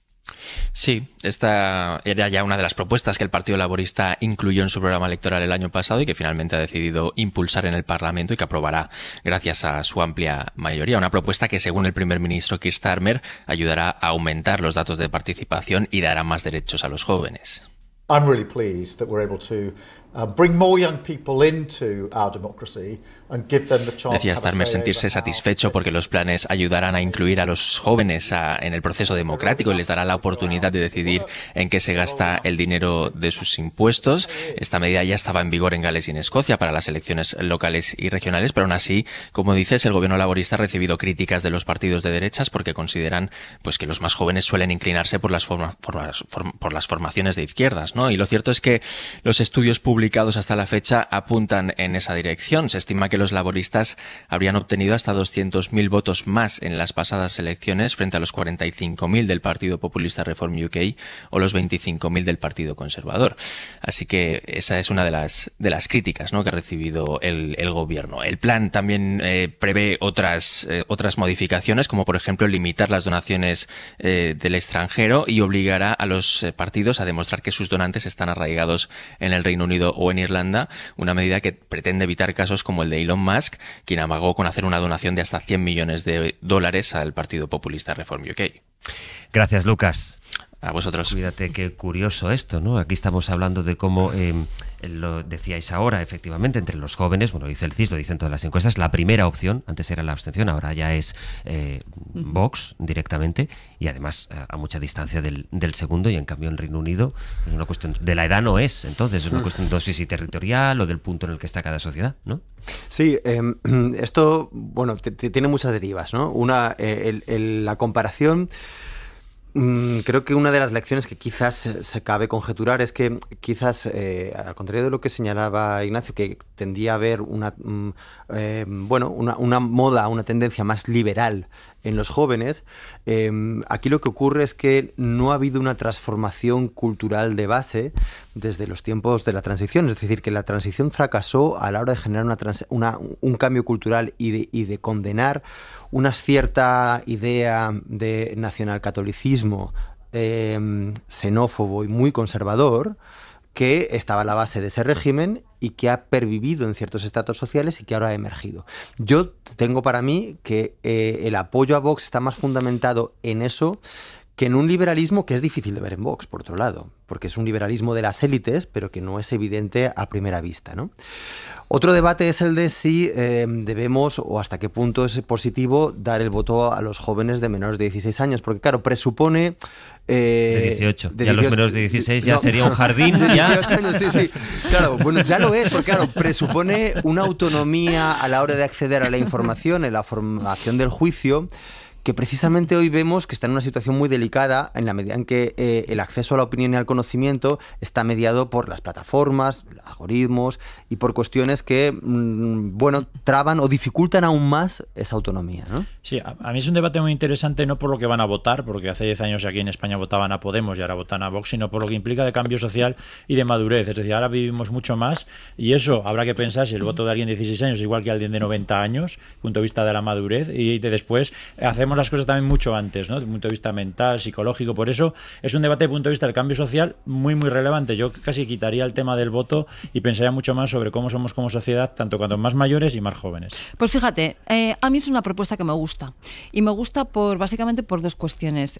Speaker 18: Sí, esta era ya una de las propuestas que el Partido Laborista incluyó en su programa electoral el año pasado y que finalmente ha decidido impulsar en el Parlamento y que aprobará gracias a su amplia mayoría. Una propuesta que, según el primer ministro Keir Starmer, ayudará a aumentar los datos de participación y dará más derechos a los jóvenes.
Speaker 19: I'm really pleased that we're able to bring more young people into our democracy and give them the chance.
Speaker 18: Decía Starmer sentirse satisfecho porque los planes ayudarán a incluir a los jóvenes en el proceso democrático y les dará la oportunidad de decidir en qué se gasta el dinero de sus impuestos. Esta medida ya estaba en vigor en Gales y en Escocia para las elecciones locales y regionales, pero aún así, como dices, el gobierno laborista ha recibido críticas de los partidos de derechas porque consideran pues que los más jóvenes suelen inclinarse por las formaciones de izquierdas, ¿no? Y lo cierto es que los estudios publicados hasta la fecha apuntan en esa dirección. Se estima que los laboristas habrían obtenido hasta 200.000 votos más en las pasadas elecciones frente a los 45.000 del Partido Populista Reform UK o los 25.000 del Partido Conservador. Así que esa es una de las críticas, ¿no?, que ha recibido el gobierno. El plan también prevé otras modificaciones, como por ejemplo limitar las donaciones del extranjero y obligará a los partidos a demostrar que sus donantes están arraigados en el Reino Unido Unido o en Irlanda, una medida que pretende evitar casos como el de Elon Musk, quien amagó con hacer una donación de hasta 100 millones de dólares al partido populista Reform UK.
Speaker 3: Gracias, Lucas.
Speaker 18: A vosotros.
Speaker 3: Fíjate qué curioso esto, ¿no? Aquí estamos hablando de cómo, lo decíais ahora, efectivamente, entre los jóvenes, bueno, dice el CIS, lo dicen todas las encuestas, la primera opción, antes era la abstención, ahora ya es Vox directamente, y además a mucha distancia del segundo, y en cambio en Reino Unido es una cuestión de la edad, no es, entonces es una cuestión, no sé si territorial o del punto en el que está cada sociedad, ¿no?
Speaker 7: Sí, esto, bueno, tiene muchas derivas, ¿no? Una, la comparación. Creo que una de las lecciones que quizás se cabe conjeturar es que quizás, al contrario de lo que señalaba Ignacio, que tendía a haber una moda, una tendencia más liberal en los jóvenes, aquí lo que ocurre es que no ha habido una transformación cultural de base desde los tiempos de la transición. Es decir, que la transición fracasó a la hora de generar un cambio cultural y de condenar una cierta idea de nacionalcatolicismo xenófobo y muy conservador, que estaba a la base de ese régimen y que ha pervivido en ciertos estratos sociales y que ahora ha emergido. Yo tengo para mí que el apoyo a Vox está más fundamentado en eso que en un liberalismo que es difícil de ver en Vox, por otro lado, porque es un liberalismo de las élites, pero que no es evidente a primera vista, ¿no? Otro debate es el de si debemos o hasta qué punto es positivo dar el voto a los jóvenes de menores de 16 años, porque claro, presupone...
Speaker 3: de 18. Ya los menores de 16 ya sería un jardín.
Speaker 7: De 18
Speaker 3: ya.
Speaker 7: años, sí. Claro, bueno, ya lo es, porque claro, presupone una autonomía a la hora de acceder a la información, en la formación del juicio, que precisamente hoy vemos que está en una situación muy delicada en la medida en que el acceso a la opinión y al conocimiento está mediado por las plataformas, los algoritmos y por cuestiones que, traban o dificultan aún más esa autonomía, ¿no?
Speaker 4: Sí, a mí es un debate muy interesante, no por lo que van a votar, porque hace 10 años aquí en España votaban a Podemos y ahora votan a Vox, sino por lo que implica de cambio social y de madurez. Es decir, ahora vivimos mucho más y eso habrá que pensar si el voto de alguien de 16 años es igual que alguien de 90 años, punto de vista de la madurez, y después hacemos las cosas también mucho antes, ¿no? Desde el punto de vista mental, psicológico. Por eso es un debate desde el punto de vista del cambio social muy, muy relevante. Yo casi quitaría el tema del voto y pensaría mucho más sobre cómo somos como sociedad, tanto cuando más mayores y más jóvenes.
Speaker 5: Pues fíjate, a mí es una propuesta que me gusta. Y me gusta básicamente por dos cuestiones.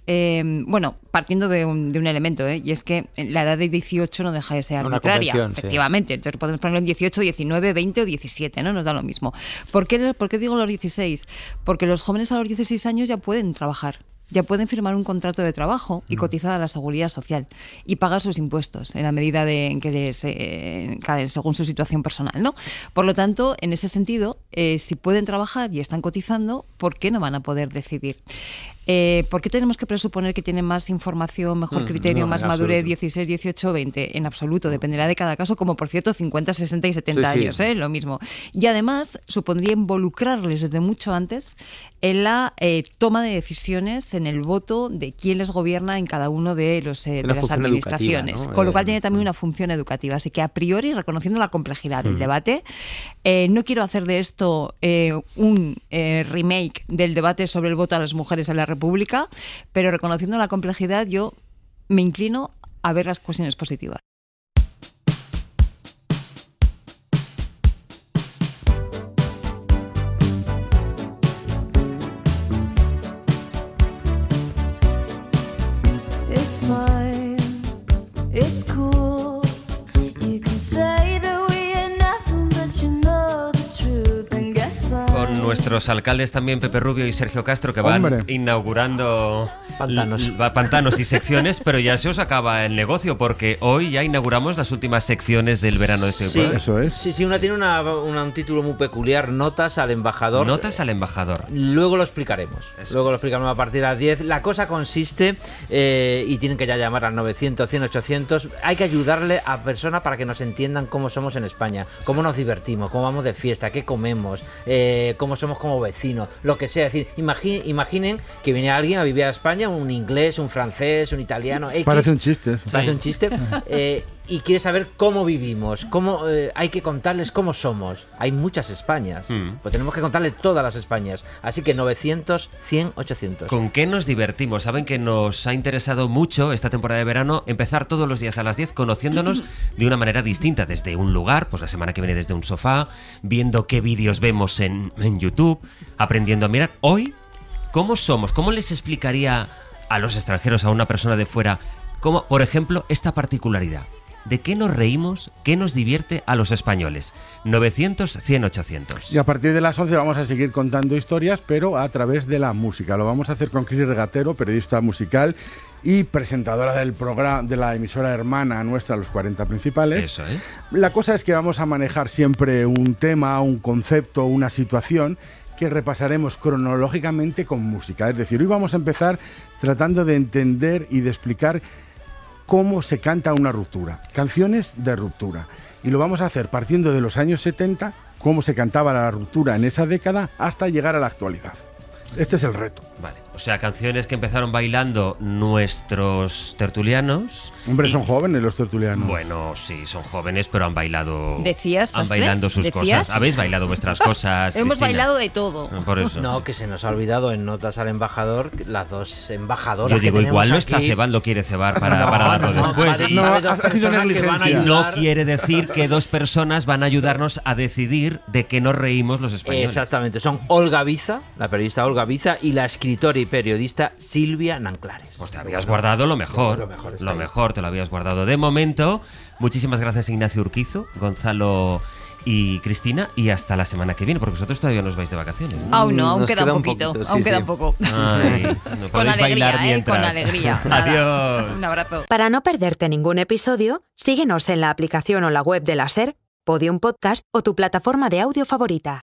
Speaker 5: Partiendo de un elemento, y es que la edad de 18 no deja de ser arbitraria, efectivamente. Sí. Entonces podemos ponerlo en 18, 19, 20 o 17, ¿no? Nos da lo mismo. ¿Por qué digo los 16? Porque los jóvenes a los 16 años ya pueden trabajar. Ya pueden firmar un contrato de trabajo y cotizar a la seguridad social y pagar sus impuestos en la medida en que según su situación personal, ¿no? Por lo tanto, en ese sentido, si pueden trabajar y están cotizando, ¿por qué no van a poder decidir? ¿Por qué tenemos que presuponer que tienen más información, mejor criterio, más madurez, 16, 18, 20? En absoluto, dependerá de cada caso, como por cierto 50, 60 y 70 años, lo mismo. Y además supondría involucrarles desde mucho antes en la toma de decisiones, en el voto de quién les gobierna en cada uno de las administraciones, ¿no? Con lo cual tiene también una función educativa. Así que a priori, reconociendo la complejidad del debate, no quiero hacer de esto un remake del debate sobre el voto a las mujeres en la República, pero reconociendo la complejidad, yo me inclino a ver las cuestiones positivas.
Speaker 20: It's fine, it's cool. You can say that we are nothing, but you know the truth and guess I...
Speaker 3: Con nuestros alcaldes también, Pepe Rubio y Sergio Castro, que van inaugurando pantanos y secciones, pero ya se os acaba el negocio, porque hoy ya inauguramos las últimas secciones del verano de este pueblo.
Speaker 21: Eso es. Sí, una tiene un título muy peculiar, Notas al Embajador.
Speaker 3: Notas al Embajador.
Speaker 21: Luego lo explicaremos. Lo explicaremos a partir de las 10. La cosa consiste, y tienen que ya llamar al 900, 100, 800, hay que ayudarle a personas para que nos entiendan cómo somos en España, cómo nos divertimos, cómo vamos de fiesta, qué comemos, cómo somos como vecinos, lo que sea. Es decir, imaginen que viene alguien a vivir a España, un inglés, un francés, un italiano.
Speaker 22: Parece un chiste.
Speaker 21: Parece un chiste. y quiere saber cómo vivimos, cómo hay que contarles cómo somos. Hay muchas Españas, pues tenemos que contarles todas las Españas. Así que 900, 100, 800.
Speaker 3: ¿Con qué nos divertimos? Saben que nos ha interesado mucho esta temporada de verano empezar todos los días a las 10 conociéndonos de una manera distinta, desde un lugar, pues la semana que viene desde un sofá, viendo qué vídeos vemos en YouTube, aprendiendo a mirar. Hoy, ¿cómo somos? ¿Cómo les explicaría a los extranjeros, a una persona de fuera, cómo, por ejemplo, esta particularidad? ¿De qué nos reímos? ¿Qué nos divierte a los españoles? 900, 100, 800.
Speaker 2: Y a partir de las 11 vamos a seguir contando historias, pero a través de la música. Lo vamos a hacer con Cris Regatero, periodista musical y presentadora del programa de la emisora hermana nuestra, Los 40 Principales.
Speaker 3: Eso es.
Speaker 2: La cosa es que vamos a manejar siempre un tema, un concepto, una situación que repasaremos cronológicamente con música. Es decir, hoy vamos a empezar tratando de entender y de explicar cómo se canta una ruptura, canciones de ruptura. Y lo vamos a hacer partiendo de los años 70, cómo se cantaba la ruptura en esa década, hasta llegar a la actualidad. Este es el reto.
Speaker 3: Vale, o sea, canciones que empezaron bailando nuestros tertulianos.
Speaker 2: Hombre, son jóvenes los tertulianos.
Speaker 3: Bueno, sí, son jóvenes, pero han bailado.
Speaker 5: ¿Decías,
Speaker 3: Han
Speaker 5: Sastre?
Speaker 3: bailando sus
Speaker 5: ¿Decías?
Speaker 3: cosas. Habéis bailado vuestras cosas.
Speaker 5: Hemos
Speaker 3: Cristina.
Speaker 5: bailado de todo.
Speaker 3: Por eso.
Speaker 21: No,
Speaker 3: sí.
Speaker 21: que se nos ha olvidado en Notas al Embajador, las dos embajadoras.
Speaker 3: Yo digo,
Speaker 21: que
Speaker 3: igual lo
Speaker 21: tenemos
Speaker 3: está
Speaker 21: aquí.
Speaker 3: cebando, quiere cebar para darlo después.
Speaker 2: ha sido negligencia.
Speaker 3: No quiere decir que dos personas van a ayudarnos a decidir de qué nos reímos los españoles.
Speaker 21: Exactamente, son Olga Biza, la periodista Olga Biza, y la escritora y periodista Silvia Nanclares.
Speaker 3: Pues te habías guardado lo mejor. Lo mejor te lo habías guardado. De momento, muchísimas gracias Ignacio Urquizo, Gonzalo y Cristina, y hasta la semana que viene, porque vosotros todavía no os vais de vacaciones, ¿no?
Speaker 5: Aún no, aún
Speaker 7: Nos
Speaker 5: queda
Speaker 7: queda
Speaker 5: un
Speaker 7: un
Speaker 5: poquito.
Speaker 7: poquito, sí,
Speaker 5: Aún queda
Speaker 7: sí.
Speaker 5: un poco.
Speaker 3: Ay, no podéis bailar mientras.
Speaker 5: Con alegría. Nada.
Speaker 3: Adiós.
Speaker 5: Un abrazo.
Speaker 1: Para no perderte ningún episodio, síguenos en la aplicación o la web de la SER, Podium Podcast o tu plataforma de audio favorita.